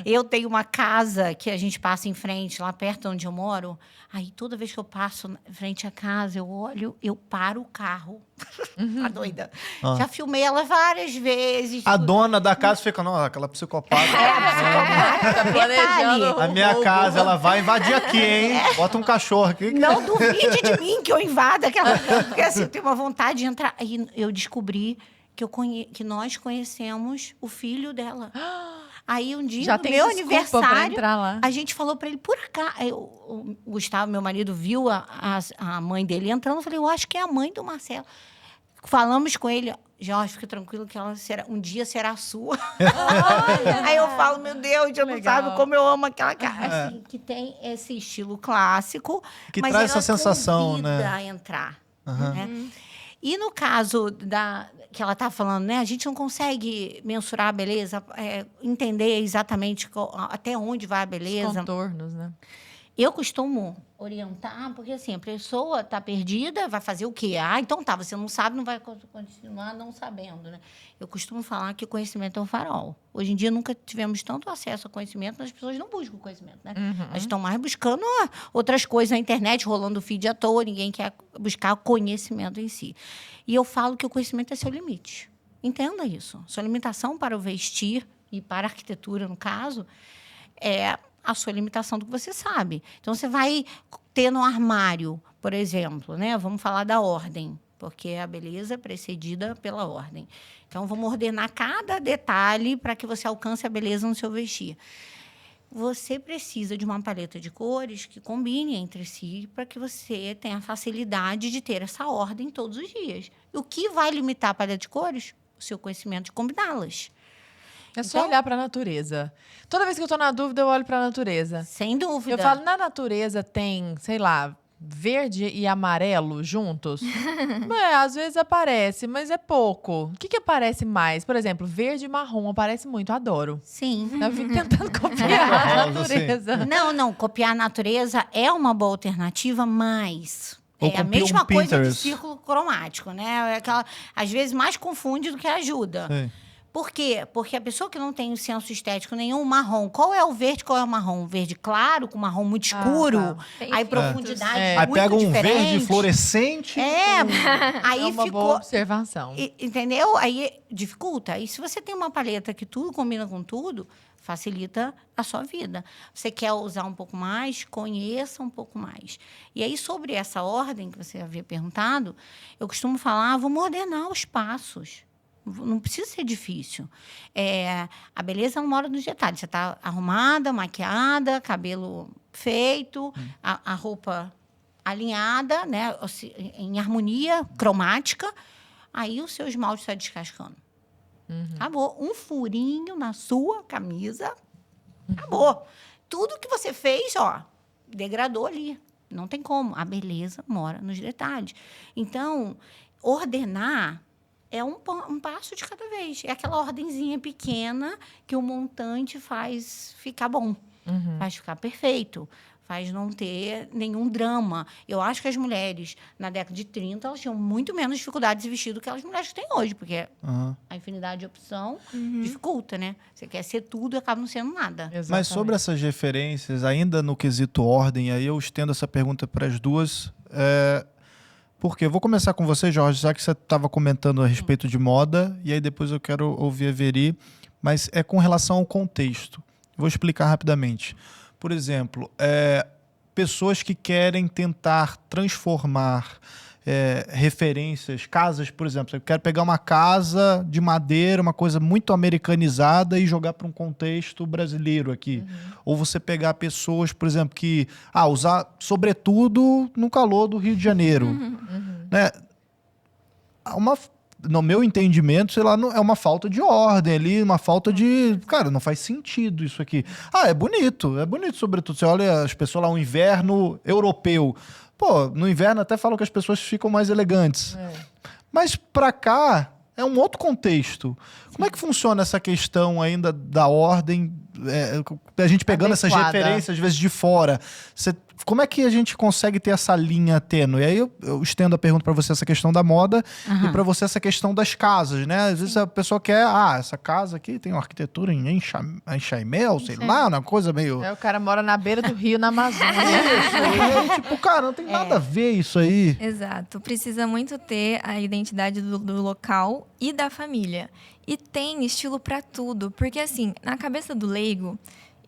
Eu tenho uma casa que a gente passa em frente, lá perto onde eu moro. Aí, toda vez que eu passo em frente à casa, eu olho, eu paro o carro. Tá doida. Já filmei ela várias vezes. A dona da casa fica, não, aquela psicopata. Tá planejando A minha roubo. casa, ela vai invadir aqui, hein? Bota um cachorro aqui. Não duvide de mim que eu invada aquela... Porque assim, eu tenho uma vontade de entrar. Aí eu descobri que nós conhecemos o filho dela. Aí um dia, Já no tem meu desculpa pra aniversário, entrar lá. a gente falou pra ele, por acaso... O Gustavo, meu marido, viu a mãe dele entrando. Eu falei, eu acho que é a mãe do Marcelo. Falamos com ele, Jorge, fica tranquilo que ela um dia será sua. Aí eu falo, meu Deus, eu não Legal. sabe como eu amo aquela casa. Assim, que tem esse estilo clássico, Que mas traz ela essa sensação, convida né? a entrar. Né? E no caso que ela está falando, né? A gente não consegue mensurar a beleza, entender exatamente até onde vai a Os beleza. contornos, né? Eu costumo orientar, porque assim, a pessoa está perdida, vai fazer o quê? Então tá, você não sabe, não vai continuar não sabendo, né? Eu costumo falar que o conhecimento é um farol. Hoje em dia nunca tivemos tanto acesso ao conhecimento, mas as pessoas não buscam o conhecimento, né? Elas estão mais buscando outras coisas na internet, rolando feed à toa, ninguém quer buscar o conhecimento em si. E eu falo que o conhecimento é seu limite. Entenda isso. Sua limitação para o vestir e para a arquitetura, no caso, é a sua limitação do que você sabe. Então, você vai ter no armário, por exemplo, né? Vamos falar da ordem, porque a beleza é precedida pela ordem. Então, vamos ordenar cada detalhe para que você alcance a beleza no seu vestir. Você precisa de uma paleta de cores que combine entre si para que você tenha facilidade de ter essa ordem todos os dias. E o que vai limitar a paleta de cores? O seu conhecimento de combiná-las. É só Então- olhar pra natureza. Toda vez que eu tô na dúvida, eu olho pra natureza. Sem dúvida. Eu falo, na natureza tem, sei lá, verde e amarelo juntos? Às vezes aparece, mas é pouco. O que aparece mais? Por exemplo, verde e marrom aparece muito, adoro. Sim. Eu fico tentando copiar a Rosa, natureza. Não, copiar a natureza é uma boa alternativa, mas Ou é a copia mesma um coisa de Pinterest. círculo cromático, né? Às vezes mais confunde do que ajuda. Sim. Por quê? Porque a pessoa que não tem o senso estético nenhum, marrom. Qual é o verde, qual é o marrom? Verde claro, com marrom muito escuro. tá. Tem Aí filtros. profundidade É. Aí muito pega um diferente. verde fluorescente. Aí É uma ficou... boa observação. Entendeu? Aí dificulta. E se você tem uma paleta que tudo combina com tudo, facilita a sua vida. Você quer usar um pouco mais, conheça um pouco mais. E aí, sobre essa ordem que você havia perguntado, eu costumo falar, vamos ordenar os passos. Não precisa ser difícil. A beleza não mora nos detalhes. Você está arrumada, maquiada, cabelo feito, a roupa alinhada, né, em harmonia cromática. Aí o seu esmalte está descascando. Acabou. Um furinho na sua camisa. Acabou. Tudo que você fez, degradou ali. Não tem como. A beleza mora nos detalhes. Então, ordenar é um passo de cada vez. É aquela ordenzinha pequena que o montante faz ficar bom, faz ficar perfeito, faz não ter nenhum drama. Eu acho que as mulheres, na década de 30, elas tinham muito menos dificuldade de vestir do que as mulheres que têm hoje, porque a infinidade de opção dificulta, né? Você quer ser tudo e acaba não sendo nada. Mas sobre essas referências, ainda no quesito ordem, aí eu estendo essa pergunta para as duas. Porque eu vou começar com você, Jorge, já que você estava comentando a respeito de moda, e aí depois eu quero ouvir a Veri, mas é com relação ao contexto. Vou explicar rapidamente. Por exemplo, pessoas que querem tentar transformar referências, casas, por exemplo. Eu quero pegar uma casa de madeira, uma coisa muito americanizada e jogar para um contexto brasileiro aqui. Ou você pegar pessoas, por exemplo, que usar sobretudo no calor do Rio de Janeiro. Né? No meu entendimento, sei lá, é uma falta de ordem ali, uma falta de... Cara, não faz sentido isso aqui. É bonito, sobretudo. Você olha as pessoas lá, um inverno europeu. Pô, no inverno até falam que as pessoas ficam mais elegantes. Mas pra cá, é um outro contexto. Como é que funciona essa questão ainda da ordem? A gente pegando essas referências, às vezes, de fora. Como é que a gente consegue ter essa linha tênue? E aí eu estendo a pergunta para você, essa questão da moda, e para você essa questão das casas, né? Às vezes a pessoa quer, essa casa aqui tem uma arquitetura em enxaimel, sei lá, uma coisa meio... O cara mora na beira do rio, na Amazônia. Isso, tipo, cara, não tem nada a ver isso aí. Exato. Precisa muito ter a identidade do local e da família. E tem estilo para tudo. Porque, assim, na cabeça do leigo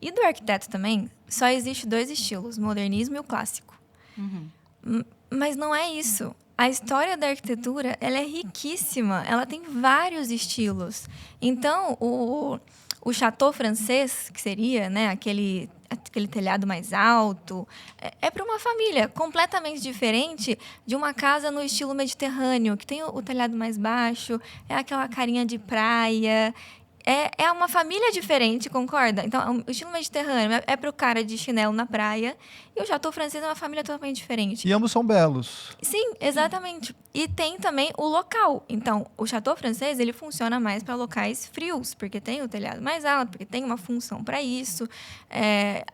e do arquiteto também, só existe 2 estilos, o modernismo e o clássico. Mas não é isso. A história da arquitetura, ela é riquíssima. Ela tem vários estilos. Então, o chateau francês, que seria, né, aquele telhado mais alto, é para uma família completamente diferente de uma casa no estilo mediterrâneo, que tem o telhado mais baixo, é aquela carinha de praia. É uma família diferente, concorda? Então, o estilo mediterrâneo é para o cara de chinelo na praia, e o chateau francês é uma família totalmente diferente. E ambos são belos. Sim, exatamente. E tem também o local. Então, o chateau francês, ele funciona mais para locais frios, porque tem o telhado mais alto, porque tem uma função para isso.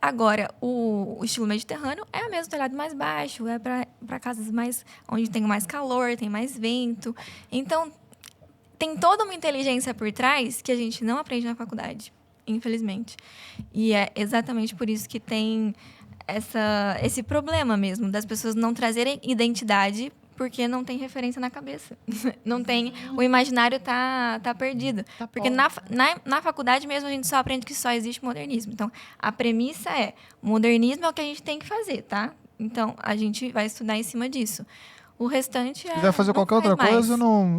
Agora, o estilo mediterrâneo é o mesmo telhado mais baixo, é para casas mais onde tem mais calor, tem mais vento. Então, tem toda uma inteligência por trás que a gente não aprende na faculdade, infelizmente. E é exatamente por isso que tem esse problema mesmo, das pessoas não trazerem identidade porque não tem referência na cabeça. Não tem... O imaginário tá perdido. Porque na faculdade mesmo a gente só aprende que só existe modernismo. Então, a premissa modernismo é o que a gente tem que fazer, tá? Então, a gente vai estudar em cima disso. O restante Se quiser fazer qualquer outra coisa, não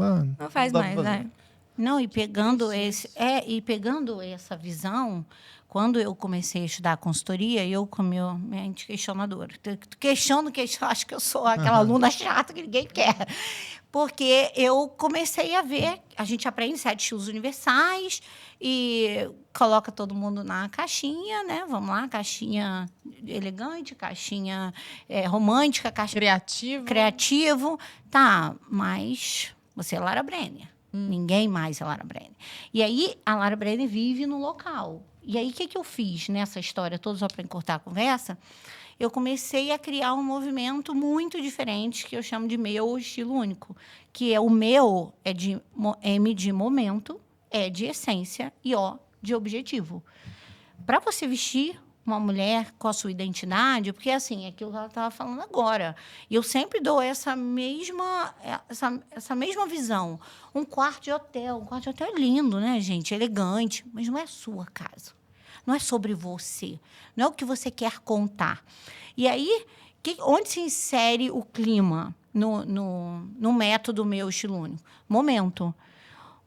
faz mais, né? Não, e pegando essa visão, quando eu comecei a estudar consultoria, eu com minha mente questionadora, questiono, acho que eu sou aquela aluna chata que ninguém quer. Porque eu comecei a ver, a gente aprende 7 estilos universais e coloca todo mundo na caixinha, né? Vamos lá, caixinha elegante, caixinha romântica, caixinha criativo. Tá, mas você é Lara Brenner. Ninguém mais é Lara Brenner. E aí, a Lara Brenner vive no local. E aí, o que eu fiz nessa história toda, só para encurtar a conversa? Eu comecei a criar um movimento muito diferente, que eu chamo de meu estilo único. Que é o meu, M de momento, E de essência e O de objetivo. Para você vestir uma mulher com a sua identidade, porque, assim, é aquilo que ela estava falando agora. E eu sempre dou essa mesma visão. Um quarto de hotel é lindo, né, gente? Elegante, mas não é a sua casa. Não é sobre você. Não é o que você quer contar. E aí, onde se insere o clima no método meu estilo único? Momento.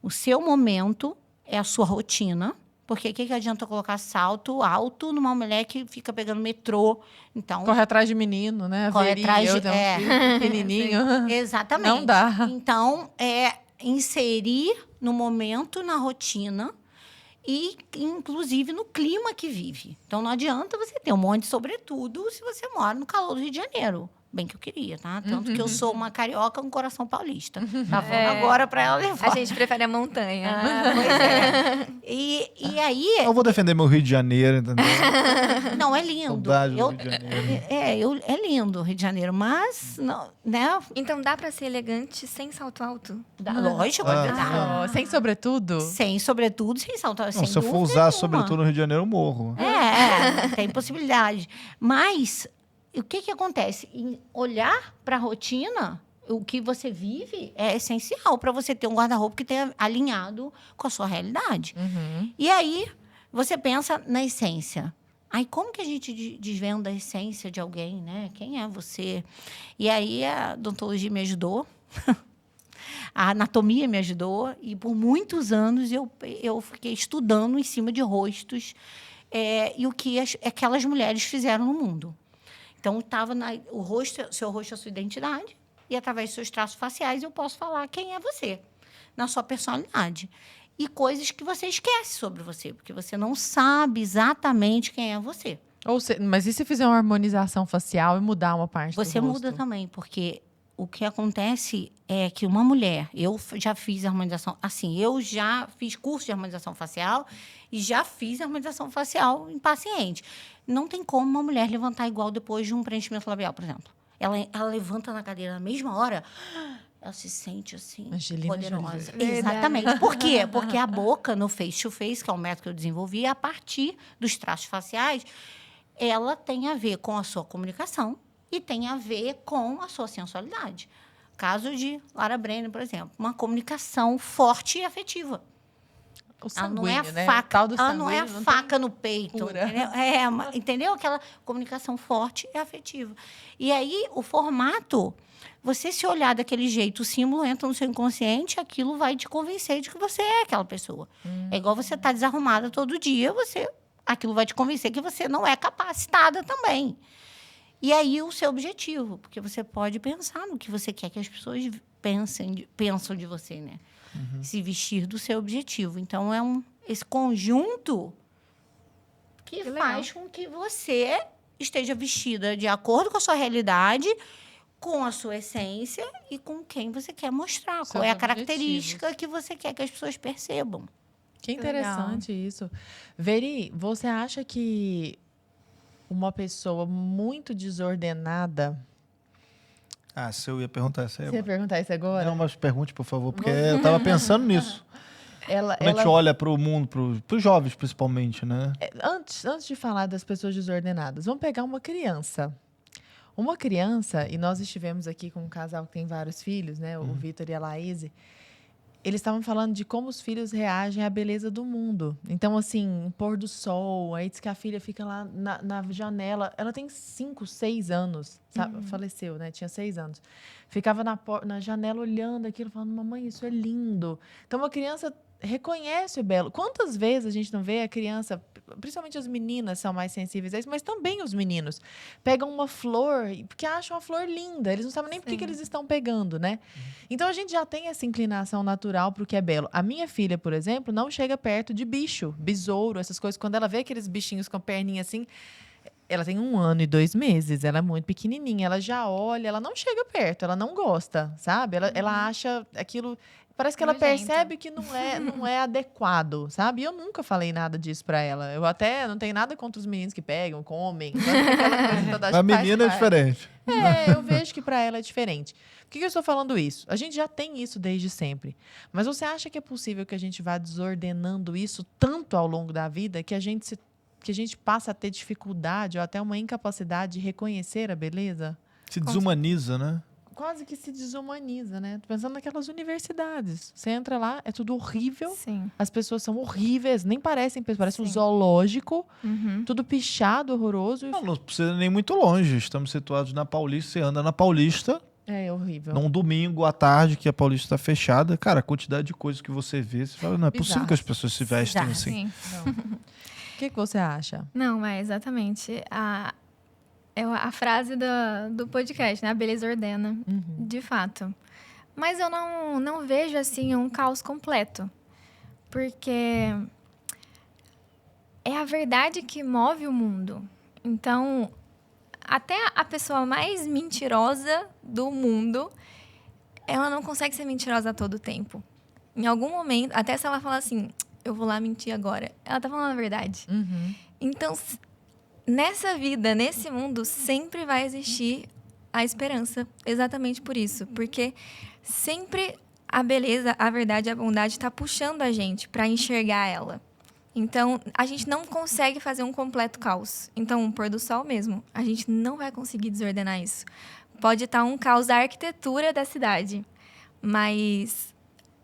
O seu momento é a sua rotina. Porque o que adianta colocar salto alto numa mulher que fica pegando metrô? Então, corre atrás de menino, né? Corre atrás de... pequenininho. Exatamente. Não dá. Então, inserir no momento, na rotina e, inclusive, no clima que vive. Então, não adianta você ter um monte de sobretudo se você mora no calor do Rio de Janeiro. Bem que eu queria, tá? Tanto que eu sou uma carioca com coração paulista. Tá falando agora pra ela levar. A gente prefere a montanha. Pois é. E aí... Eu vou defender meu Rio de Janeiro, entendeu? Não, é lindo. Saudade do Rio de Janeiro. É lindo o Rio de Janeiro, mas... Não, né? Então dá pra ser elegante sem salto alto? Lógico, dá. Sem sobretudo? Sem sobretudo, sem salto. Não, sem se eu for dúvida usar nenhuma. sobretudo no Rio de Janeiro, eu morro. Tem possibilidade. Mas o que acontece? Em olhar para a rotina, o que você vive é essencial para você ter um guarda-roupa que tenha alinhado com a sua realidade. E aí, você pensa na essência. Aí, como que a gente desvenda a essência de alguém, né? Quem é você? E aí, a odontologia me ajudou. A anatomia me ajudou. E, por muitos anos, eu fiquei estudando em cima de rostos e o que aquelas mulheres fizeram no mundo. Então, estava o rosto, seu rosto é a sua identidade, e através dos seus traços faciais eu posso falar quem é você, na sua personalidade. E coisas que você esquece sobre você, porque você não sabe exatamente quem é você. Mas e se fizer uma harmonização facial e mudar uma parte do rosto? Você muda também, porque o que acontece é que uma mulher... Eu já fiz harmonização... Assim, eu já fiz curso de harmonização facial e já fiz harmonização facial em paciente. Não tem como uma mulher levantar igual depois de um preenchimento labial, por exemplo. Ela levanta na cadeira na mesma hora... Ela se sente, assim, Angelina poderosa. Jolie. Exatamente. Por quê? Porque a boca, no face-to-face, que é um método que eu desenvolvi, a partir dos traços faciais, ela tem a ver com a sua comunicação e tem a ver com a sua sensualidade. Caso de Lara Brenner, por exemplo. Uma comunicação forte e afetiva. Ela não é a né? faca, ela não é a faca no peito. cura. Entendeu? Entendeu? Aquela comunicação forte e afetiva. E aí, o formato... Você se olhar daquele jeito, o símbolo entra no seu inconsciente, aquilo vai te convencer de que você é aquela pessoa. É igual você estar desarrumada todo dia, aquilo vai te convencer que você não é capacitada também. E aí o seu objetivo, porque você pode pensar no que você quer que as pessoas pensam de você, né? Se vestir do seu objetivo. Então, esse conjunto que faz com que você esteja vestida de acordo com a sua realidade, com a sua essência e com quem você quer mostrar. Qual é a característica que você quer que as pessoas percebam. Que interessante isso. Veri, você acha que uma pessoa muito desordenada... Se eu ia perguntar isso aí. Você ia perguntar isso agora? Não, mas pergunte, por favor, porque eu estava pensando nisso. Quando a gente olha para o mundo, para os jovens principalmente, né? Antes de falar das pessoas desordenadas, vamos pegar uma criança. Uma criança, e nós estivemos aqui com um casal que tem vários filhos, né? O Vitor e a Laís. Eles estavam falando de como os filhos reagem à beleza do mundo. Então, assim, um pôr do sol, aí diz que a filha fica lá na janela. Ela tem 5, 6 anos, sabe? Faleceu, né? Tinha 6 anos. Ficava na janela olhando aquilo, falando, mamãe, isso é lindo. Então, uma criança reconhece o belo. Quantas vezes a gente não vê a criança, principalmente as meninas são mais sensíveis a isso, mas também os meninos, pegam uma flor, porque acham a flor linda, eles não sabem nem por que eles estão pegando, né? Então, a gente já tem essa inclinação natural para o que é belo. A minha filha, por exemplo, não chega perto de bicho, besouro, essas coisas. Quando ela vê aqueles bichinhos com a perninha assim, ela tem 1 ano e 2 meses, ela é muito pequenininha, ela já olha, ela não chega perto, ela não gosta, sabe? Ela acha aquilo... Parece que ela percebe que não é adequado, sabe? E eu nunca falei nada disso pra ela. Eu até não tenho nada contra os meninos que pegam, comem. A menina é diferente. Eu vejo que pra ela é diferente. Por que eu estou falando isso? A gente já tem isso desde sempre. Mas você acha que é possível que a gente vá desordenando isso tanto ao longo da vida que a gente passa a ter dificuldade ou até uma incapacidade de reconhecer a beleza? Se desumaniza, né? Quase que se desumaniza, né? Tô pensando naquelas universidades. Você entra lá, é tudo horrível. Sim. As pessoas são horríveis, nem parecem pessoas, parece um zoológico. Tudo pichado, horroroso. Não precisa nem muito longe. Estamos situados na Paulista, você anda na Paulista. É horrível. Num domingo à tarde, que a Paulista está fechada. Cara, a quantidade de coisas que você vê, você fala, não é possível que as pessoas se vestem assim. Sim. O que você acha? Não, é exatamente a frase do podcast, né? A beleza ordena, de fato. Mas eu não vejo, assim, um caos completo. Porque é a verdade que move o mundo. Então, até a pessoa mais mentirosa do mundo, ela não consegue ser mentirosa a todo tempo. Em algum momento, até se ela falar assim, eu vou lá mentir agora, ela tá falando a verdade. Então, nessa vida, nesse mundo, sempre vai existir a esperança. Exatamente por isso. Porque sempre a beleza, a verdade e a bondade tá puxando a gente para enxergar ela. Então, a gente não consegue fazer um completo caos. Então, um pôr do sol mesmo, a gente não vai conseguir desordenar isso. Pode estar um caos da arquitetura da cidade, mas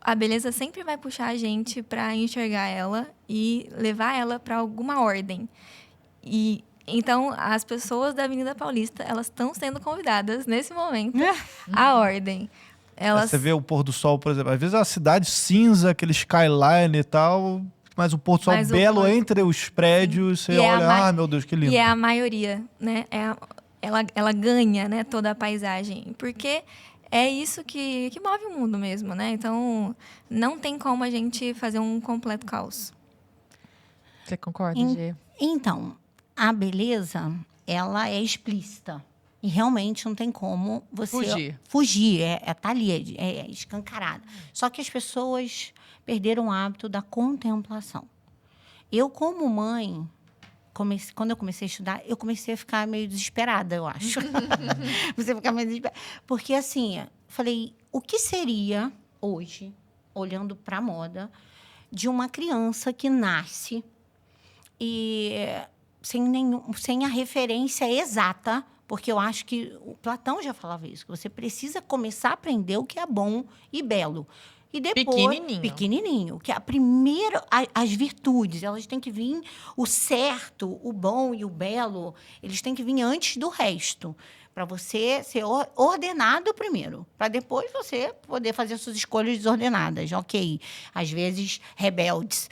a beleza sempre vai puxar a gente para enxergar ela e levar ela para alguma ordem. E então, as pessoas da Avenida Paulista, elas estão sendo convidadas, nesse momento, à ordem. Você vê o pôr do sol, por exemplo, às vezes é a cidade cinza, aquele skyline e tal, mas o pôr do sol belo entre os prédios, você olha, meu Deus, que lindo. E é a maioria, né? Ela ganha, né, toda a paisagem, porque é isso que move o mundo mesmo, né? Então, não tem como a gente fazer um completo caos. Você concorda, Gê? Então, a beleza, ela é explícita. E realmente não tem como você fugir. Tá ali, é escancarada. Só que as pessoas perderam o hábito da contemplação. Eu, como mãe, quando eu comecei a estudar, eu comecei a ficar meio desesperada, eu acho. Você fica meio desesperada. Porque, assim, falei, o que seria hoje, olhando para a moda, de uma criança que nasce e sem a referência exata, porque eu acho que o Platão já falava isso, que você precisa começar a aprender o que é bom e belo. E depois, pequenininho, que a primeira, as virtudes, elas têm que vir, o certo, o bom e o belo, eles têm que vir antes do resto, para você ser ordenado primeiro, para depois você poder fazer suas escolhas desordenadas, ok, às vezes rebeldes.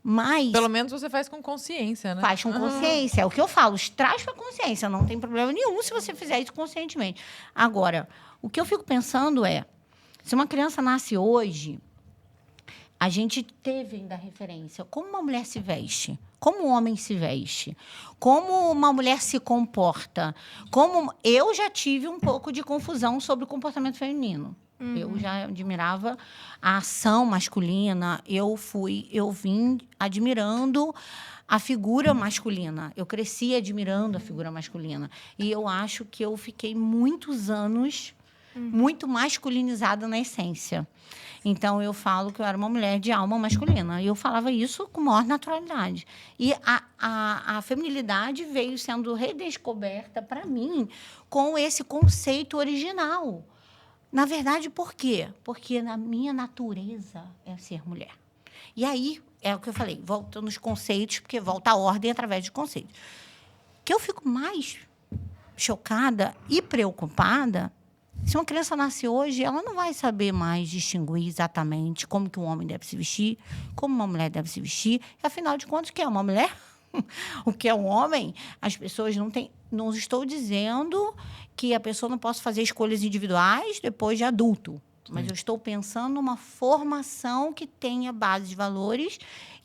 Mas, pelo menos você faz com consciência, né? Faz com consciência. É o que eu falo. Traz para consciência. Não tem problema nenhum se você fizer isso conscientemente. Agora, o que eu fico pensando é, se uma criança nasce hoje, a gente teve ainda referência. Como uma mulher se veste? Como um homem se veste? Como uma mulher se comporta? Eu já tive um pouco de confusão sobre o comportamento feminino. Eu já admirava a ação masculina. Eu vim admirando a figura masculina. Eu cresci admirando a figura masculina. E eu acho que eu fiquei muitos anos muito masculinizada na essência. Então, eu falo que eu era uma mulher de alma masculina. E eu falava isso com maior naturalidade. E a feminilidade veio sendo redescoberta, para mim, com esse conceito original. Na verdade, por quê? Porque na minha natureza é ser mulher. E aí, é o que eu falei, volta nos conceitos, porque volta a ordem através de conceitos. O que eu fico mais chocada e preocupada, se uma criança nasce hoje, ela não vai saber mais distinguir exatamente como que um homem deve se vestir, como uma mulher deve se vestir. E, afinal de contas, o que é uma mulher? O que é um homem? As pessoas não têm... Não estou dizendo que a pessoa não possa fazer escolhas individuais depois de adulto. Sim. Mas eu estou pensando numa formação que tenha base de valores,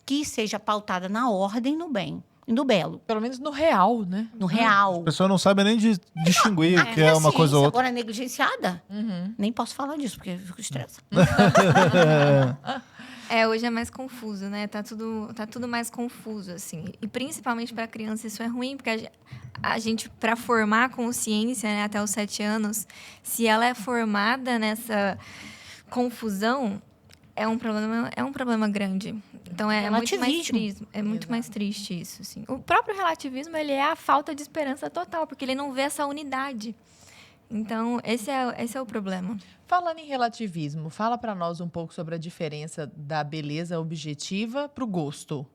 que seja pautada na ordem, no bem e no belo. Pelo menos no real, né? No real. A pessoa não sabe nem distinguir o que é uma coisa ou outra. Agora, negligenciada, nem posso falar disso, porque eu fico estressada. Hoje é mais confuso, né? Tá tudo mais confuso, assim. E principalmente para criança isso é ruim, porque a gente para formar a consciência, né, até os 7 anos, se ela é formada nessa confusão, é um problema grande. Então muito mais triste isso, assim. O próprio relativismo, ele é a falta de esperança total, porque ele não vê essa unidade. Então, esse é o problema. Falando em relativismo, fala para nós um pouco sobre a diferença da beleza objetiva para o gosto.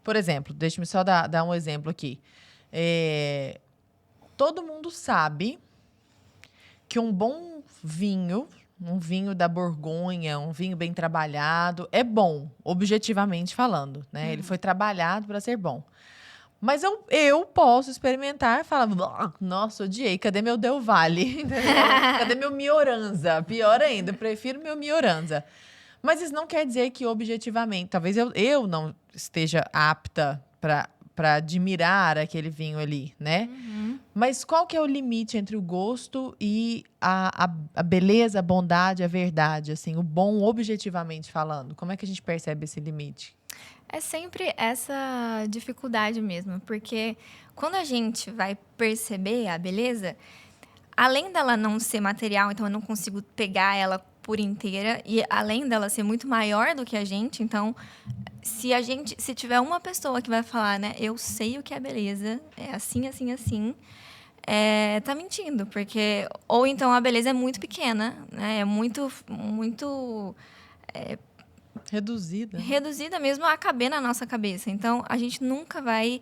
Por exemplo, deixa-me só dar um exemplo aqui. Todo mundo sabe que um bom vinho, um vinho da Borgonha, um vinho bem trabalhado, é bom, objetivamente falando, né? Ele foi trabalhado para ser bom. Mas eu posso experimentar e falar, nossa, odiei, cadê meu Del Valle? Cadê meu Mioranza? Pior ainda, eu prefiro meu Mioranza. Mas isso não quer dizer que objetivamente, talvez eu não esteja apta para admirar aquele vinho ali, né? Mas qual que é o limite entre o gosto e a beleza, a bondade, a verdade, assim, o bom objetivamente falando? Como é que a gente percebe esse limite? É sempre essa dificuldade mesmo, porque quando a gente vai perceber a beleza, além dela não ser material, então eu não consigo pegar ela por inteira, e além dela ser muito maior do que a gente, então se tiver uma pessoa que vai falar, né, eu sei o que é beleza, é assim, assim, assim, tá mentindo, porque ou então a beleza é muito pequena, né, é muito reduzida mesmo a caber na nossa cabeça. Então a gente nunca vai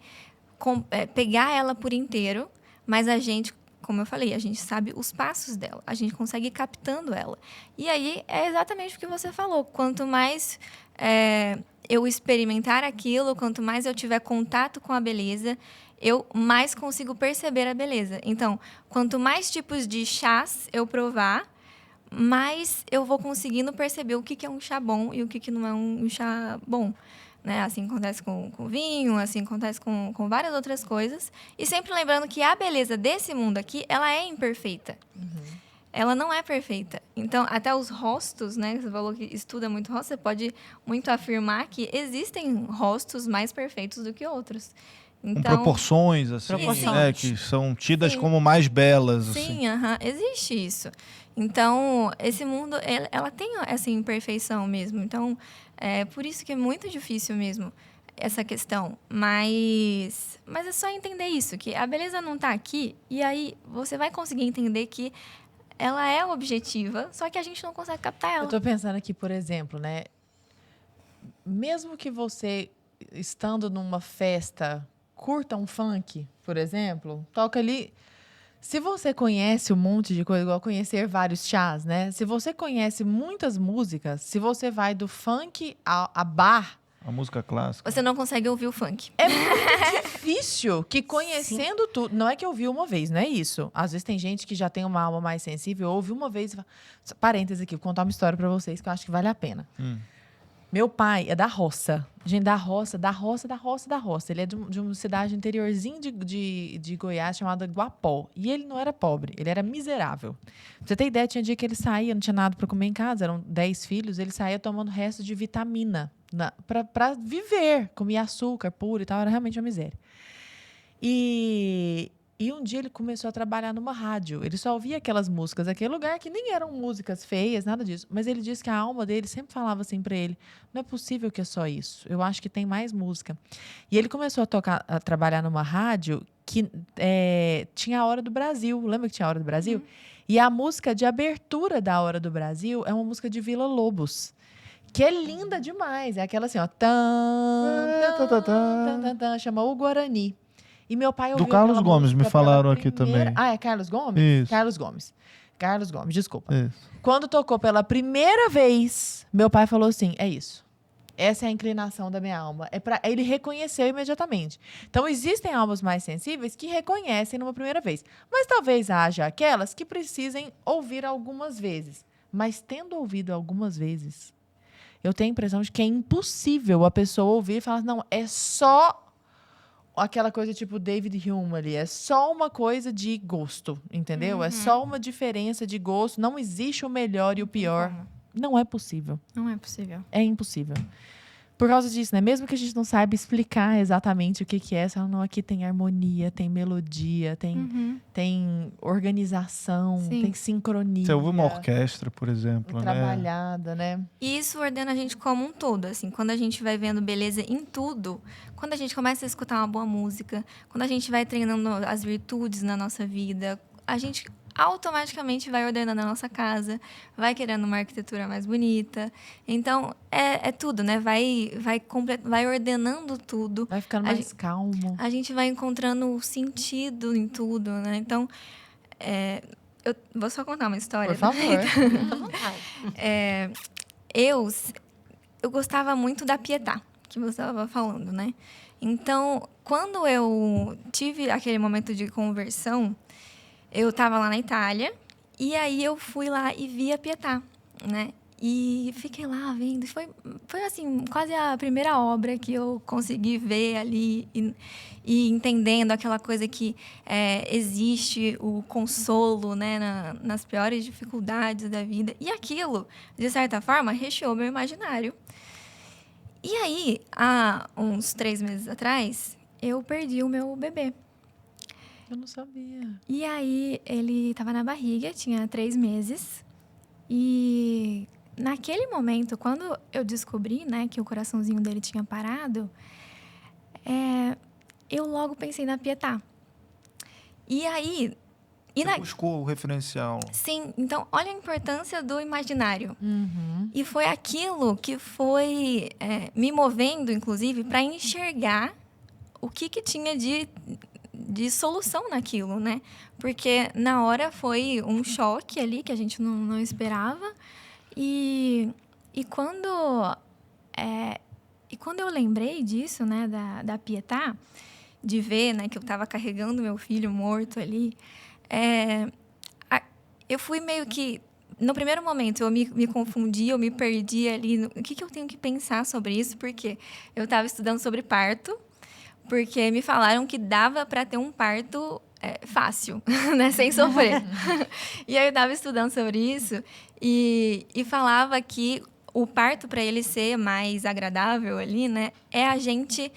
pegar ela por inteiro, mas a gente, como eu falei, a gente sabe os passos dela, a gente consegue ir captando ela. E aí é exatamente o que você falou, quanto mais eu experimentar aquilo, quanto mais eu tiver contato com a beleza, eu mais consigo perceber a beleza. Então, quanto mais tipos de chás eu provar, mais eu vou conseguindo perceber o que é um chá bom e o que não é um chá bom. Né? Assim acontece com vinho, assim acontece com várias outras coisas. E sempre lembrando que a beleza desse mundo aqui, ela é imperfeita. Ela não é perfeita. Então, até os rostos, né? Você falou que estuda muito rosto, você pode muito afirmar que existem rostos mais perfeitos do que outros. Então, com proporções, assim, né? Que são tidas como mais belas. Sim, assim. Existe isso. Então, esse mundo, ela tem essa imperfeição mesmo. Então, é por isso que é muito difícil mesmo essa questão. Mas é só entender isso, que a beleza não está aqui, e aí você vai conseguir entender que ela é objetiva, só que a gente não consegue captar ela. Eu tô pensando aqui, por exemplo, né? Mesmo que você, estando numa festa, curta um funk, por exemplo, toca ali. Se você conhece um monte de coisa, igual conhecer vários chás, né? Se você conhece muitas músicas, se você vai do funk a bar... A música clássica. Você não consegue ouvir o funk. É muito difícil que conhecendo tudo... Não é que eu ouvi uma vez, não é isso. Às vezes tem gente que já tem uma alma mais sensível, ouve uma vez... Parênteses aqui, vou contar uma história pra vocês que eu acho que vale a pena. Meu pai é da roça. Gente, da roça. Ele é de uma cidade interiorzinho de Goiás chamada Guapó. E ele não era pobre, ele era miserável. Pra você ter ideia, tinha dia que ele saía, não tinha nada para comer em casa, eram 10 filhos, ele saía tomando resto de vitamina para viver. Comia açúcar puro e tal, era realmente uma miséria. E um dia ele começou a trabalhar numa rádio. Ele só ouvia aquelas músicas, aquele lugar que nem eram músicas feias, nada disso. Mas ele disse que a alma dele sempre falava assim para ele: não é possível que é só isso. Eu acho que tem mais música. E ele começou a trabalhar numa rádio que tinha a Hora do Brasil. Lembra que tinha a Hora do Brasil? E a música de abertura da Hora do Brasil é uma música de Vila Lobos, que é linda demais. É aquela assim, ó. Chama O Guarani. E meu pai ouviu do Carlos Gomes, me falaram aqui também. Ah, é Carlos Gomes? Isso. Carlos Gomes, desculpa. Isso. Quando tocou pela primeira vez, meu pai falou assim, é isso. Essa é a inclinação da minha alma. Ele reconheceu imediatamente. Então, existem almas mais sensíveis que reconhecem numa primeira vez. Mas talvez haja aquelas que precisem ouvir algumas vezes. Mas tendo ouvido algumas vezes, eu tenho a impressão de que é impossível a pessoa ouvir e falar, não, é só aquela coisa tipo David Hume ali, é só uma coisa de gosto, entendeu? É só uma diferença de gosto, não existe o melhor e o pior. Não é possível. Não é possível. É impossível. Por causa disso, né? Mesmo que a gente não saiba explicar exatamente o que é, não, aqui tem harmonia, tem melodia, tem organização, Sim. tem sincronia. Você ouve uma orquestra, por exemplo, né? Trabalhada, né? E isso ordena a gente como um todo, assim, quando a gente vai vendo beleza em tudo, quando a gente começa a escutar uma boa música, quando a gente vai treinando as virtudes na nossa vida, a gente automaticamente vai ordenando a nossa casa, vai querendo uma arquitetura mais bonita. Então, é tudo, né? Vai ordenando tudo. Vai ficando mais calmo. A gente vai encontrando sentido em tudo, né? Então, eu vou só contar uma história. Por favor. Eu gostava muito da Pietà, que você estava falando, né? Então, quando eu tive aquele momento de conversão, eu estava lá na Itália, e aí eu fui lá e vi a Pietà, né? E fiquei lá vendo. Foi assim, quase a primeira obra que eu consegui ver ali e entendendo aquela coisa que existe o consolo, né, nas piores dificuldades da vida. E aquilo, de certa forma, recheou meu imaginário. E aí, há uns 3 meses atrás, eu perdi o meu bebê. Eu não sabia. E aí, ele estava na barriga, tinha 3 meses. E naquele momento, quando eu descobri, né, que o coraçãozinho dele tinha parado, eu logo pensei na Pietà. E aí... Você buscou o referencial. Sim, então olha a importância do imaginário. Uhum. E foi aquilo que foi me movendo, inclusive, para enxergar o que tinha de solução naquilo, né? Porque na hora foi um choque ali que a gente não esperava. E quando eu lembrei disso, né, da Pietà, de ver, né, que eu estava carregando meu filho morto ali, eu fui meio que... No primeiro momento, eu me confundi, eu me perdi ali. O que eu tenho que pensar sobre isso? Porque eu estava estudando sobre parto, porque me falaram que dava para ter um parto fácil, né? Sem sofrer. E aí eu estava estudando sobre isso e falava que o parto, para ele ser mais agradável ali, né? É a gente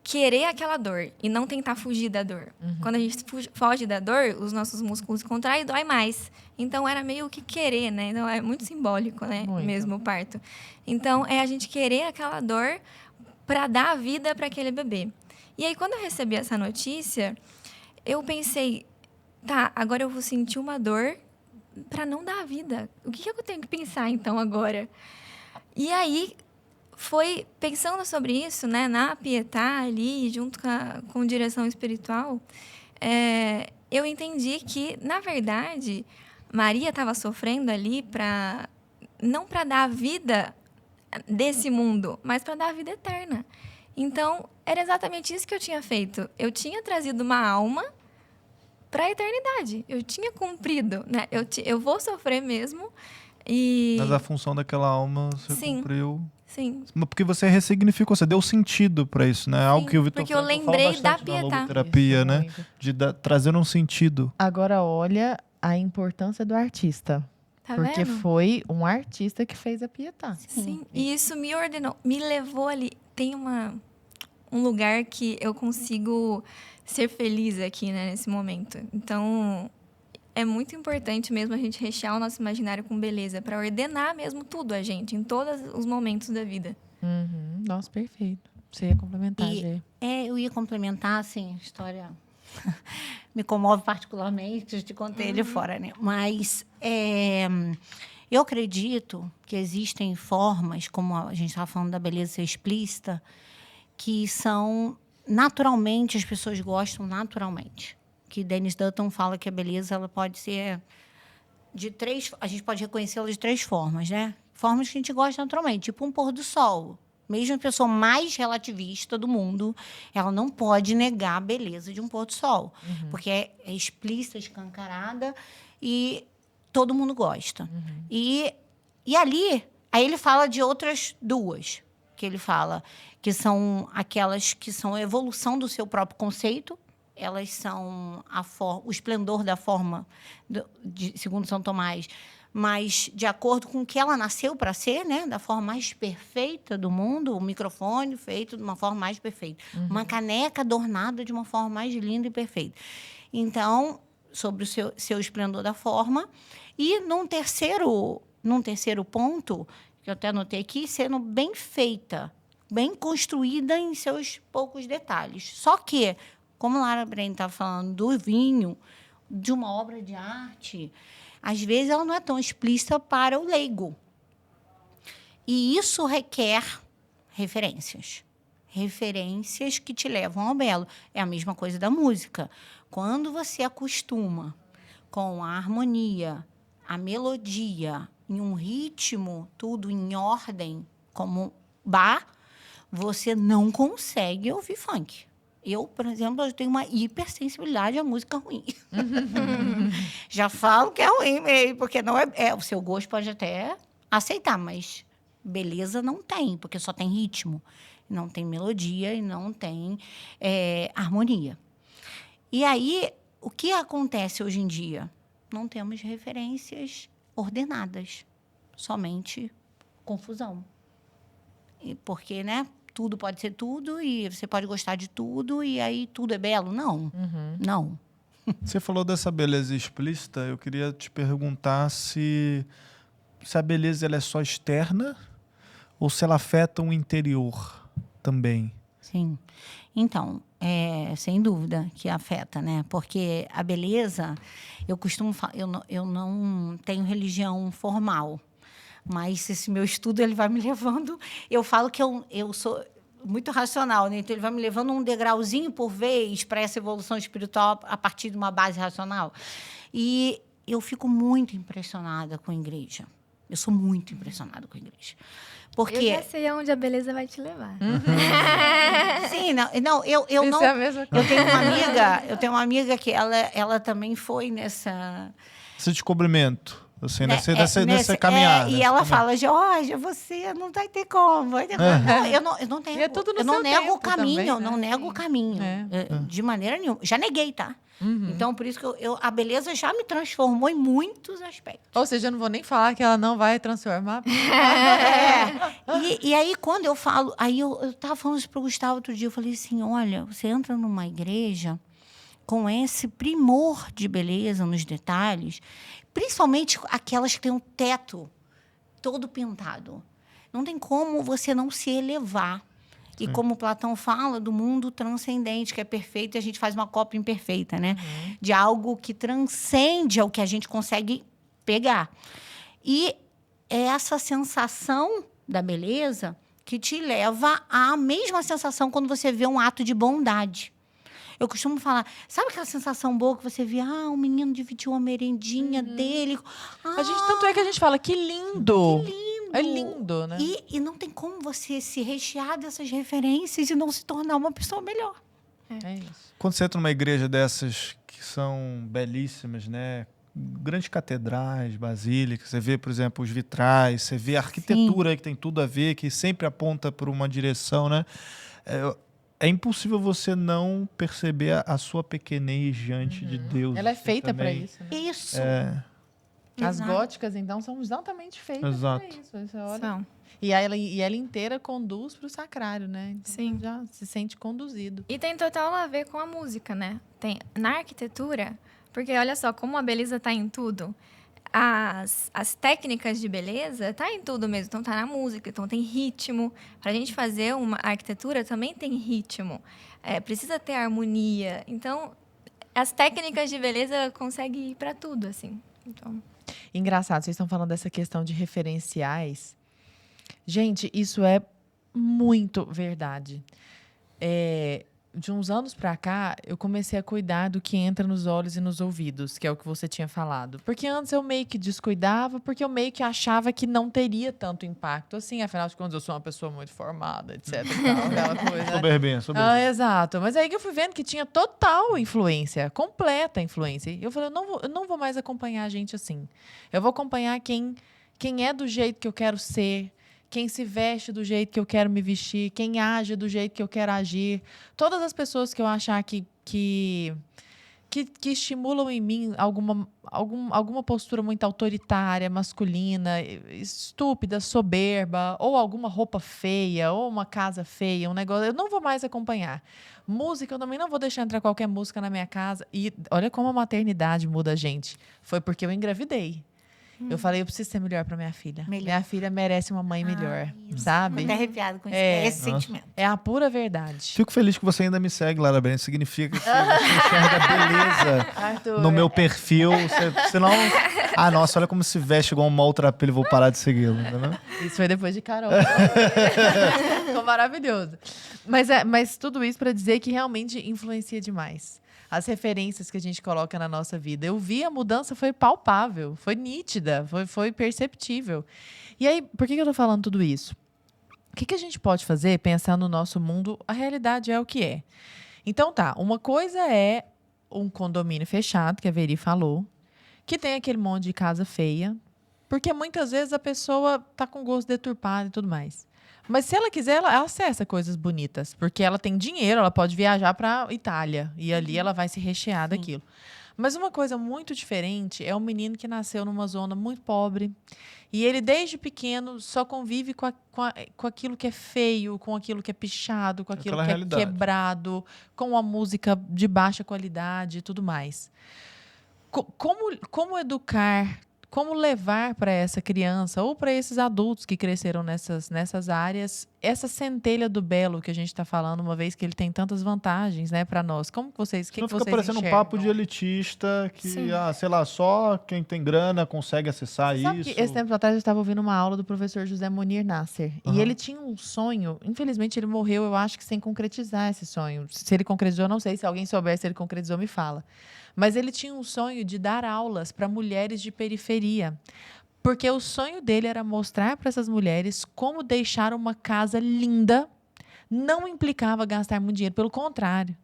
querer aquela dor e não tentar fugir da dor. Uhum. Quando a gente foge da dor, os nossos músculos contraem e dói mais. Então, era meio que querer, né? Então, é muito simbólico, né? Muito. Mesmo o parto. Então, é a gente querer aquela dor para dar a vida para aquele bebê. E aí, quando eu recebi essa notícia, eu pensei, tá, agora eu vou sentir uma dor para não dar a vida. O que eu tenho que pensar, então, agora? E aí... foi pensando sobre isso, né, na Pietà ali, junto com direção espiritual, eu entendi que, na verdade, Maria estava sofrendo ali não para dar a vida desse mundo, mas para dar a vida eterna. Então, era exatamente isso que eu tinha feito. Eu tinha trazido uma alma para a eternidade. Eu tinha cumprido, né? Eu vou sofrer mesmo. Mas a função daquela alma você cumpriu. Sim. Porque você ressignificou, você deu sentido para isso, né? Sim, algo que o Vitor porque eu lembrei da Pietà. Logoterapia, né? De trazer um sentido. Agora, olha a importância do artista. Tá porque vendo? Foi um artista que fez a Pietà. Sim. E isso me ordenou, me levou ali. Tem um lugar que eu consigo ser feliz aqui, né, nesse momento. Então... é muito importante mesmo a gente rechear o nosso imaginário com beleza, para ordenar mesmo tudo a gente, em todos os momentos da vida. Uhum. Nossa, perfeito. Você ia complementar, Gê? Eu ia complementar, assim, a história me comove particularmente, te contei ele fora, né? Mas eu acredito que existem formas, como a gente estava falando da beleza ser explícita, que são naturalmente, as pessoas gostam naturalmente. Que Dennis Dutton fala que a beleza ela pode ser de 3... A gente pode reconhecê-la de 3 formas, né? Formas que a gente gosta naturalmente, tipo um pôr do sol. Mesmo a pessoa mais relativista do mundo, ela não pode negar a beleza de um pôr do sol. Uhum. Porque é explícita, escancarada e todo mundo gosta. Uhum. E ali, aí ele fala de outras 2, que ele fala que são aquelas que são a evolução do seu próprio conceito. Elas são o esplendor da forma, segundo São Tomás, mas de acordo com o que ela nasceu para ser, né? Da forma mais perfeita do mundo, o microfone feito de uma forma mais perfeita, uma caneca adornada de uma forma mais linda e perfeita. Então, sobre o seu esplendor da forma. E num terceiro ponto, que eu até anotei aqui, sendo bem feita, bem construída em seus poucos detalhes. Só que... como Lara Bren estava falando do vinho, de uma obra de arte, às vezes ela não é tão explícita para o leigo. E isso requer referências. Referências que te levam ao belo. É a mesma coisa da música. Quando você acostuma com a harmonia, a melodia, em um ritmo, tudo em ordem, como Bach, você não consegue ouvir funk. Eu, por exemplo, eu tenho uma hipersensibilidade à música ruim. Já falo que é ruim mesmo, porque não o seu gosto pode até aceitar, mas beleza não tem, porque só tem ritmo, não tem melodia e não tem harmonia. E aí, o que acontece hoje em dia? Não temos referências ordenadas, somente confusão. Porque, né? Tudo pode ser tudo e você pode gostar de tudo e aí tudo é belo. Não, não. Você falou dessa beleza explícita, eu queria te perguntar se a beleza ela é só externa ou se ela afeta o interior também. Sim. Então, sem dúvida que afeta, né? Porque a beleza, eu costumo falar, eu não tenho religião formal, mas esse meu estudo ele vai me levando. Eu falo que eu sou muito racional, né? Então ele vai me levando um degrauzinho por vez para essa evolução espiritual a partir de uma base racional. E eu fico muito impressionada com a igreja. Eu sou muito impressionada com a igreja. Porque... Eu já sei aonde a beleza vai te levar. Sim, não, eu Isso não... é a mesma coisa. Eu tenho uma amiga que ela também foi nessa... Esse descobrimento, assim, nessa caminhada. E ela fala, Jorge, você não vai ter como. Não, eu não tenho. E é tudo no eu não seu nego tempo o caminho, também, eu né? não nego o caminho. De maneira nenhuma. Já neguei, tá? Então, por isso que a beleza já me transformou em muitos aspectos. Ou seja, eu não vou nem falar que ela não vai transformar. E aí, quando eu falo... Aí eu tava falando isso pro Gustavo outro dia. Eu falei assim, olha, você entra numa igreja com esse primor de beleza nos detalhes, principalmente aquelas que têm um teto todo pintado. Não tem como você não se elevar. E como Platão fala, do mundo transcendente, que é perfeito, e a gente faz uma cópia imperfeita, né? De algo que transcende ao que a gente consegue pegar. E é essa sensação da beleza que te leva à mesma sensação quando você vê um ato de bondade. Eu costumo falar, sabe aquela sensação boa que você vê, um menino dividiu uma merendinha dele. Tanto é que a gente fala, que lindo! Que lindo! É lindo, né? E não tem como você se rechear dessas referências e não se tornar uma pessoa melhor. É isso. Quando você entra numa igreja dessas que são belíssimas, né? Grandes catedrais, basílicas, você vê, por exemplo, os vitrais, você vê a arquitetura que tem tudo a ver, que sempre aponta por uma direção, né? É impossível você não perceber a sua pequenez diante de Deus. Ela é feita para também. isso, né? Isso. As Exato. góticas, então, são exatamente feitas para Exato. isso. Você olha. São. E ela inteira conduz para o sacrário, né? Então, Sim. já se sente conduzido. E tem total a ver com a música, né? Tem na arquitetura, porque olha só, como a beleza tá em tudo, as técnicas de beleza tá em tudo mesmo. Então tá na música, então tem ritmo. Pra gente fazer uma arquitetura também tem ritmo. Precisa ter harmonia. Então, as técnicas de beleza conseguem ir para tudo, assim. Então... Engraçado, vocês estão falando dessa questão de referenciais. Gente, isso é muito verdade. De uns anos pra cá, eu comecei a cuidar do que entra nos olhos e nos ouvidos, que é o que você tinha falado. Porque antes eu meio que descuidava, porque eu meio que achava que não teria tanto impacto. Assim, afinal de contas, eu sou uma pessoa muito formada, etc. e tal, aquela coisa, Soberbinha. Exato. Mas aí que eu fui vendo que tinha total influência, completa influência. E eu falei, eu não vou mais acompanhar gente assim. Eu vou acompanhar quem é do jeito que eu quero ser, quem se veste do jeito que eu quero me vestir, quem age do jeito que eu quero agir. Todas as pessoas que eu achar que estimulam em mim alguma postura muito autoritária, masculina, estúpida, soberba, ou alguma roupa feia, ou uma casa feia, um negócio, eu não vou mais acompanhar. Música, eu também não vou deixar entrar qualquer música na minha casa. E olha como a maternidade muda a gente. Foi porque eu engravidei. Eu falei, eu preciso ser melhor para minha filha. Melhor. Minha filha merece uma mãe melhor, sabe? Tô até arrepiado com isso. Esse sentimento. É a pura verdade. Fico feliz que você ainda me segue, Lara Brent. Significa que você enxerga beleza Arthur, no meu perfil. Senão, nossa, olha como se veste igual um maltrapilho, vou parar de segui-lo, entendeu? Isso foi depois de Carol. Ficou maravilhoso. Mas tudo isso para dizer que realmente influencia demais. As referências que a gente coloca na nossa vida. Eu vi a mudança, foi palpável, foi nítida, foi perceptível. E aí, por que eu tô falando tudo isso? O que a gente pode fazer pensando no nosso mundo? A realidade é o que é. Então tá, uma coisa é um condomínio fechado, que a Veri falou, que tem aquele monte de casa feia, Porque muitas vezes a pessoa tá com gosto deturpado e tudo mais. Mas se ela quiser, ela acessa coisas bonitas. Porque ela tem dinheiro, ela pode viajar para Itália. E ali ela vai se rechear daquilo. Mas uma coisa muito diferente é um menino que nasceu numa zona muito pobre. E ele, desde pequeno, só convive com aquilo que é feio, com aquilo que é pichado, com aquilo Aquela que realidade. é quebrado, com a música de baixa qualidade e tudo mais. Como educar, como levar para essa criança ou para esses adultos que cresceram nessas áreas essa centelha do belo que a gente está falando, uma vez que ele tem tantas vantagens, né, para nós? Como que vocês, Não que fica vocês parecendo um enxergam? papo de elitista que, Sim. sei lá, só quem tem grana consegue acessar Sabe isso. que esse tempo atrás eu estava ouvindo uma aula do professor José Munir Nasser. Aham. E ele tinha um sonho, infelizmente ele morreu, eu acho que sem concretizar esse sonho. Se ele concretizou, eu não sei. Se alguém souber se ele concretizou, me fala. Mas ele tinha um sonho de dar aulas para mulheres de periferia. Porque o sonho dele era mostrar para essas mulheres como deixar uma casa linda não implicava gastar muito dinheiro, pelo contrário.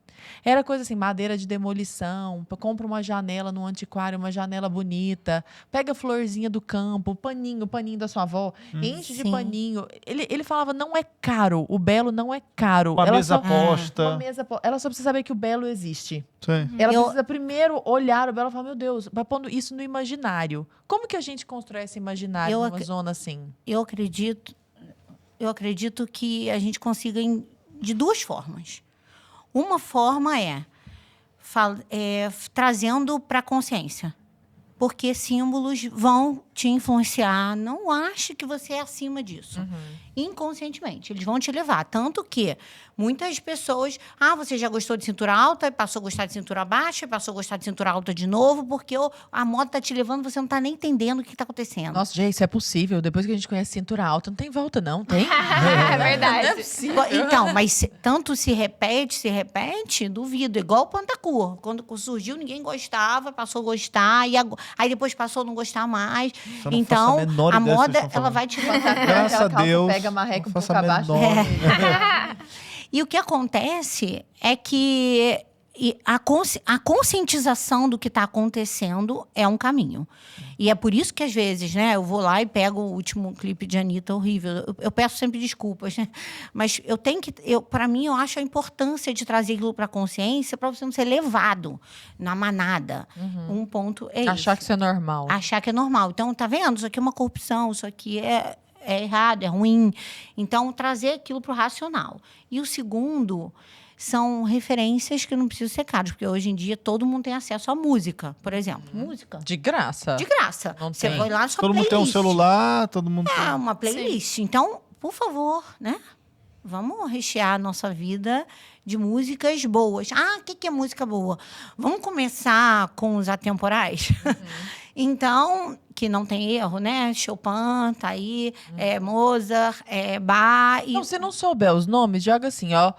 Era coisa assim, madeira de demolição, compra uma janela no antiquário, uma janela bonita, pega florzinha do campo, o paninho da sua avó, enche de Sim. paninho. Ele falava, não é caro, o belo não é caro. Uma Ela mesa só- posta. Uma mesa ela só precisa saber que o belo existe. Sim. Ela Eu- precisa primeiro olhar o belo e falar, meu Deus, vai pondo isso no imaginário. Como que a gente constrói esse imaginário numa zona assim? Eu acredito que a gente consiga de duas formas. Uma forma é trazendo para a consciência. Porque símbolos vão te influenciar. Não ache que você é acima disso. Inconscientemente. Eles vão te levar. Tanto que muitas pessoas... você já gostou de cintura alta, passou a gostar de cintura baixa, passou a gostar de cintura alta de novo, porque a moda está te levando, você não está nem entendendo o que está acontecendo. Nossa, gente, isso é possível. Depois que a gente conhece cintura alta, não tem volta, não. Tem? É verdade. Não é possível. Então, mas tanto se repete, duvido. Igual o Pantacur. Quando surgiu, ninguém gostava, passou a gostar, aí depois passou a não gostar mais. Eu não Então, faço a menor a ideia do que moda, vocês estão ela falando. vai te levar. Graças a Aquela calça Deus. pega a marreca não um faço pouco a abaixo. menor- E o que acontece é que a conscientização do que está acontecendo é um caminho. E é por isso que, às vezes, né, eu vou lá e pego o último clipe de Anitta horrível. Eu peço sempre desculpas, né? Mas eu tenho que... Para mim, eu acho a importância de trazer aquilo para a consciência para você não ser levado na manada. Um ponto é Achar esse. que isso é normal. Achar que é normal. Então, tá vendo? Isso aqui é uma corrupção, isso aqui é errado, é ruim. Então, trazer aquilo para o racional. E o segundo são referências que não precisam ser caras, porque hoje em dia todo mundo tem acesso à música, por exemplo. Música. De graça. De graça. Não Você tem. vai lá na sua Todo mundo tem um playlist. celular, todo mundo tem... Uma playlist. Então, por favor, né? Vamos rechear a nossa vida de músicas boas. O que é música boa? Vamos começar com os atemporais? Então, que não tem erro, né? Chopin, tá aí, Mozart, Bach. Não, se não souber os nomes, joga assim, ó.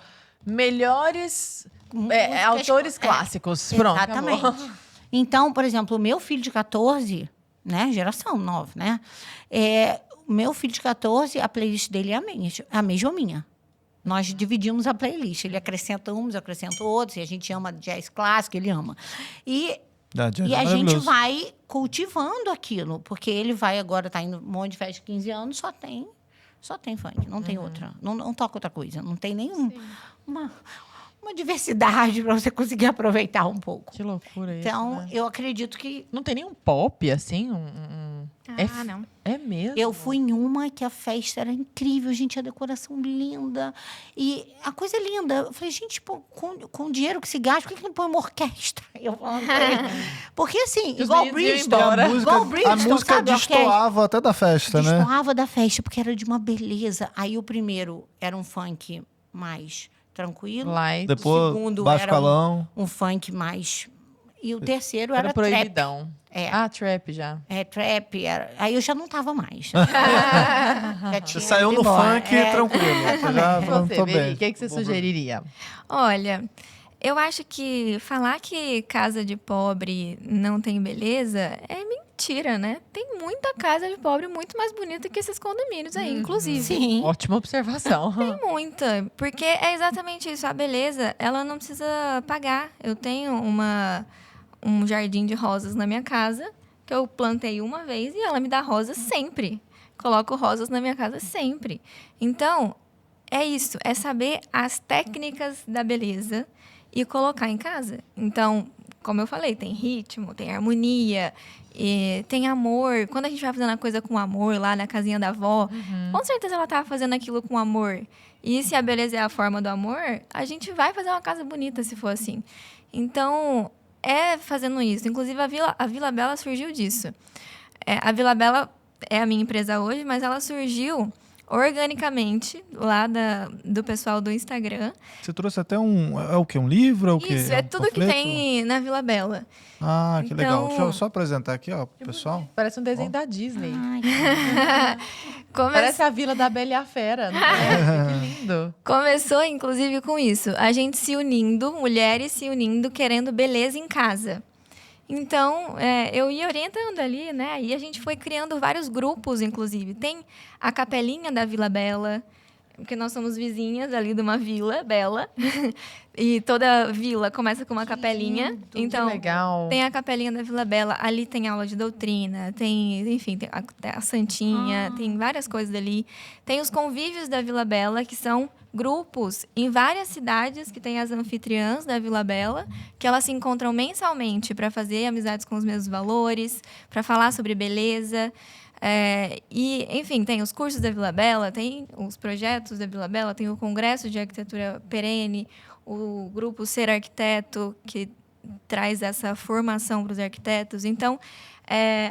Melhores Músicas- autores clássicos. Pronto, Exatamente. acabou. Então, por exemplo, o meu filho de 14, né? Geração nova, né? O meu filho de 14, a playlist dele é a mesma minha. Nós dividimos a playlist. Ele acrescenta uns, eu acrescento outros. E a gente ama jazz clássico, ele ama. E Jazz a é gente maravilhoso. vai cultivando aquilo. Porque ele vai agora, tá indo um monte de festa de 15 anos, só tem funk. Não tem outra. Não toca outra coisa. Não tem uma diversidade para você conseguir aproveitar um pouco. Que loucura isso, Então, né? eu acredito que... Não tem nenhum pop, assim? Não. É mesmo? Eu fui em uma que a festa era incrível, gente, a decoração linda. E a coisa é linda. Eu falei, gente, pô, com o dinheiro que se gasta, por que não põe uma orquestra? Eu falando pra ele. Porque, assim, Os igual o meninos iam Bridgestone. embora. Igual o A Bridgestone, música sabe? a orquestra? destoava até da festa, né? Destoava da festa, porque era de uma beleza. Aí o primeiro era um funk mais tranquilo. Light. Depois, segundo baixo era calão. Um funk mais... E o terceiro era Era trap. proibidão. Trap já. Trap. Aí eu já não tava mais. Já Você tinha saiu ido no embora. funk tranquilo. Você já falou, Você, tô Beli, bem. o que você sugeriria? Olha, eu acho que falar que casa de pobre não tem beleza é mentira, né? Tem muita casa de pobre muito mais bonita que esses condomínios aí, inclusive. Sim. Ótima observação. Tem muita, porque é exatamente isso. A beleza, ela não precisa pagar. Eu tenho um jardim de rosas na minha casa que eu plantei uma vez e ela me dá rosas sempre. Coloco rosas na minha casa sempre. Então, é isso. É saber as técnicas da beleza e colocar em casa. Então, como eu falei, tem ritmo, tem harmonia, e tem amor. Quando a gente vai fazendo a coisa com amor lá na casinha da avó, com certeza ela estava fazendo aquilo com amor. E se a beleza é a forma do amor, a gente vai fazer uma casa bonita se for assim. Então, é fazendo isso. Inclusive, a Vila Bela surgiu disso. A Vila Bela é a minha empresa hoje, mas ela surgiu organicamente lá do pessoal do Instagram. Você trouxe até é o quê? Um livro? É o quê? Isso, É é um tudo que panfleto? tem na Vila Bela. Ah, que legal. Então- Deixa eu só apresentar aqui, ó, pro pessoal. Parece um desenho da Disney. Ai, Parece a Vila da Bela e a Fera, não é? Que lindo. Começou, inclusive, com isso. A gente se unindo, mulheres se unindo, querendo beleza em casa. Então, eu ia orientando ali, né? E a gente foi criando vários grupos, inclusive. Tem a Capelinha da Vila Bela, porque nós somos vizinhas ali de uma vila bela. E toda vila começa com uma capelinha. Então, que legal. tem a Capelinha da Vila Bela. Ali tem aula de doutrina, enfim, tem a Santinha, tem várias coisas ali. Tem os convívios da Vila Bela, que são grupos em várias cidades que tem as anfitriãs da Vila Bela, que elas se encontram mensalmente para fazer amizades com os mesmos valores, para falar sobre beleza. E, enfim, tem os cursos da Vila Bela, tem os projetos da Vila Bela, tem o Congresso de Arquitetura Perene, o grupo Ser Arquiteto, que traz essa formação para os arquitetos. Então,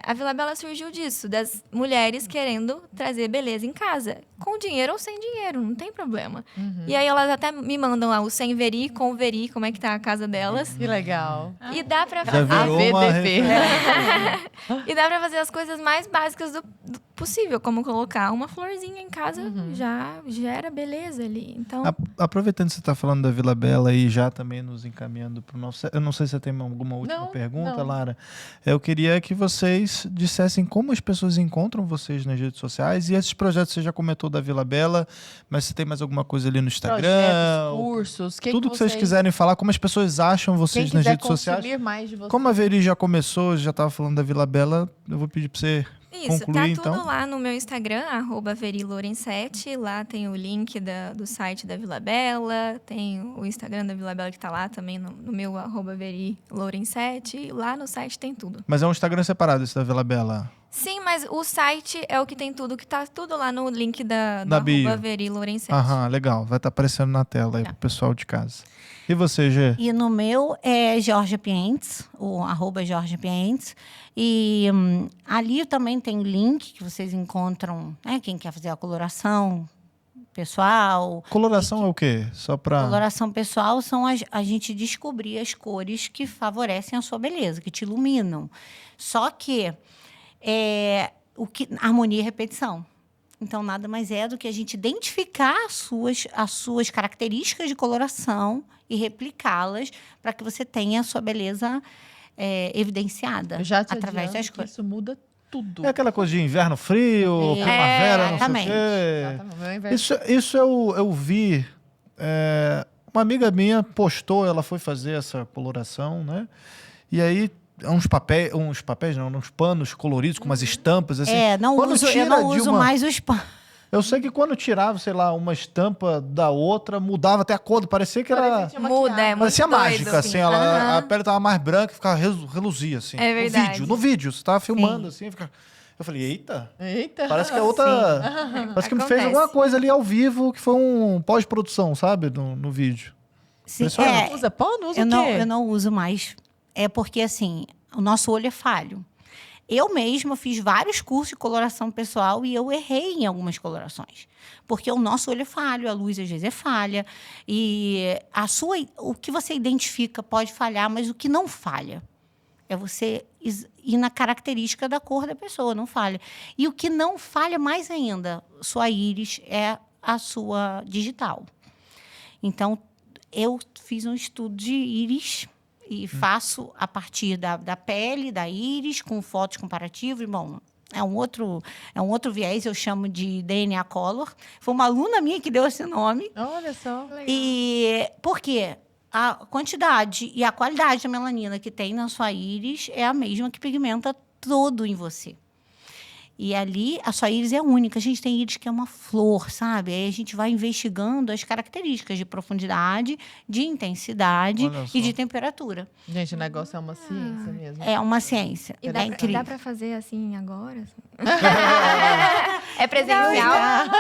a Vila Bela surgiu disso, das mulheres querendo trazer beleza em casa, com dinheiro ou sem dinheiro, não tem problema. E aí elas até me mandam lá o sem veri, com veri, como é que tá a casa delas. Que legal. E dá para Já fazer... virou uma AVDV. E dá pra fazer as coisas mais básicas do possível, como colocar uma florzinha em casa, já gera beleza ali. Então, Aproveitando que você está falando da Vila Bela e já também nos encaminhando para o nosso... Eu não sei se você tem alguma última Não, pergunta, não. Lara. Eu queria que vocês dissessem como as pessoas encontram vocês nas redes sociais e esses projetos. Você já comentou da Vila Bela, mas você tem mais alguma coisa ali no Instagram? Projetos, cursos, Tudo que vocês quiserem falar, como as pessoas acham Quem vocês nas quiser redes sociais. consumir mais de vocês. Como a Veri já começou, já estava falando da Vila Bela, eu vou pedir para você isso, concluir, tá tudo então. lá no meu Instagram, @veriloren7. Lá tem o link do site da Vila Bela, tem o Instagram da Vila Bela que tá lá também no meu @veriloren7. Lá no site tem tudo. Mas é um Instagram separado esse da Vila Bela. Sim, mas o site é o que tem tudo, que tá tudo lá no link Da do bio. @veriloren7. Aham, legal. Vai estar aparecendo na tela aí pro pessoal de casa. E você, Gê? E no meu é Jorge Pientes, o @Jorge Pientes. E ali também tem o link que vocês encontram, né? Quem quer fazer a coloração pessoal. Coloração é o quê? Só pra... Coloração pessoal são a gente descobrir as cores que favorecem a sua beleza, que te iluminam. Só que harmonia e repetição. Então, nada mais é do que a gente identificar as suas características de coloração e replicá-las para que você tenha a sua beleza evidenciada Eu já te através adianto das que cores. isso muda tudo. É aquela coisa de inverno frio, primavera, não sei o exatamente. quê. Exatamente. Meu inverno. Isso eu vi. Uma amiga minha postou, ela foi fazer essa coloração, né? E aí, uns panos coloridos com umas estampas, assim. eu não Quando uso tira de uma- mais os pães. Eu sei que quando tirava, sei lá, uma estampa da outra, mudava até a cor, parecia que era... Muda, é muito Parecia doido, mágica, assim. A Aham. pele tava mais branca e ficava reluzia, assim. É verdade. No vídeo, você tava filmando, assim, eu falei, eita... Eita. Parece que é outra. Parece que me fez Acontece. alguma coisa ali ao vivo que foi um pós-produção, sabe? No vídeo. Sim, Impressionante. Usa pano? Usa eu o quê? eu não uso mais. É porque, assim, o nosso olho é falho. Eu mesma fiz vários cursos de coloração pessoal e eu errei em algumas colorações. Porque o nosso olho é falho, a luz às vezes é falha. E o que você identifica pode falhar, mas o que não falha é você ir na característica da cor da pessoa, não falha. E o que não falha mais ainda, sua íris é a sua digital. Então, eu fiz um estudo de íris e faço a partir da pele, da íris, com fotos comparativas. Bom, é um outro viés, eu chamo de DNA Color. Foi uma aluna minha que deu esse nome. Olha só. E por quê? A quantidade e a qualidade da melanina que tem na sua íris é a mesma que pigmenta todo em você. E ali, a sua íris é única. A gente tem íris que é uma flor, sabe? Aí a gente vai investigando as características de profundidade, de intensidade Olha só. e de temperatura. Gente, o negócio é uma ciência mesmo. É uma ciência. E É dá incrível. pra fazer assim agora? É presencial?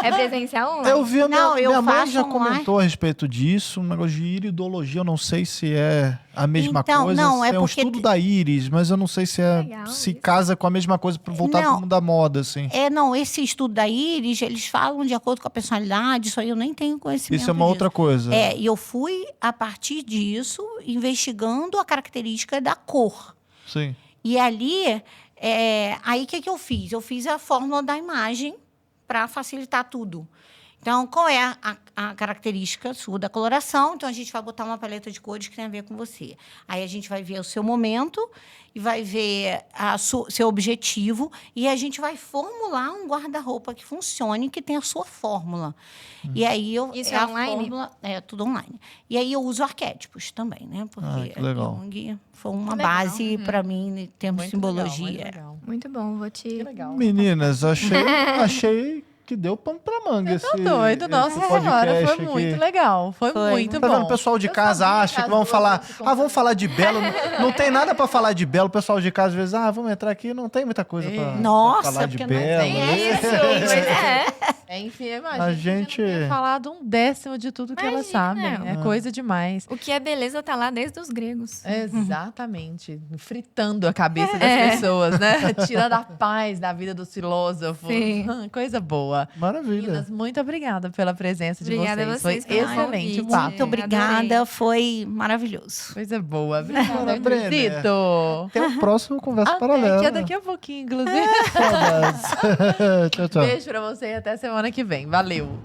É presencial ou Eu vi, a Não, eu minha mãe faço já online. comentou a respeito disso, um negócio de iridologia, eu não sei se é a mesma Então, coisa, não, se é é um porque estudo da íris, mas eu não sei se Legal se isso. casa com a mesma coisa voltado Não. pro mundo da moda, assim. Não, esse estudo da íris, eles falam de acordo com a personalidade, isso aí eu nem tenho conhecimento Isso é uma disso. outra coisa. E eu fui, a partir disso, investigando a característica da cor. Sim. E ali, aí o que eu fiz? Eu fiz a fórmula da imagem para facilitar tudo. Então, qual é a característica sua da coloração? Então, a gente vai botar uma paleta de cores que tem a ver com você. Aí, a gente vai ver o seu momento e vai ver seu objetivo e a gente vai formular um guarda-roupa que funcione, que tenha a sua fórmula. E aí, Isso a online? fórmula, tudo online. E aí, eu uso arquétipos também, né? Porque que legal. Jung foi uma Legal. base para mim, em termos de Muito simbologia. Legal, muito legal. Muito bom, vou te... Que legal. Meninas, achei que deu pano pra manga Tá doido, nossa esse senhora, podcast foi aqui. muito legal. Foi muito Tá bom. vendo? O pessoal de Eu casa sabia acha que as vão duas falar. iam se Vamos falar de Belo. Não tem nada pra falar de Belo. O pessoal de casa às vezes, vamos entrar aqui. Não tem muita coisa pra Nossa, falar de porque nós Belo. nem É isso, Pois é. Enfim, imagina. A gente- não tenha falado 1/10 de tudo que elas Imagina. sabem. É coisa demais. O que é beleza tá lá desde os gregos. Exatamente. Fritando a cabeça das pessoas, né? Tirando a paz da vida dos filósofos. Sim. Coisa boa. Maravilha. Meninas, muito obrigada pela presença de Obrigada a vocês. vocês Foi pelo excelente o convite. papo. Muito obrigada, foi maravilhoso. Coisa boa. Obrigada, Brenner. Brenito. Tem um próximo Conversa Até Paralela. que é daqui a pouquinho, inclusive. Saudades. Tchau, tchau. Beijo pra você e até semana que vem. Valeu.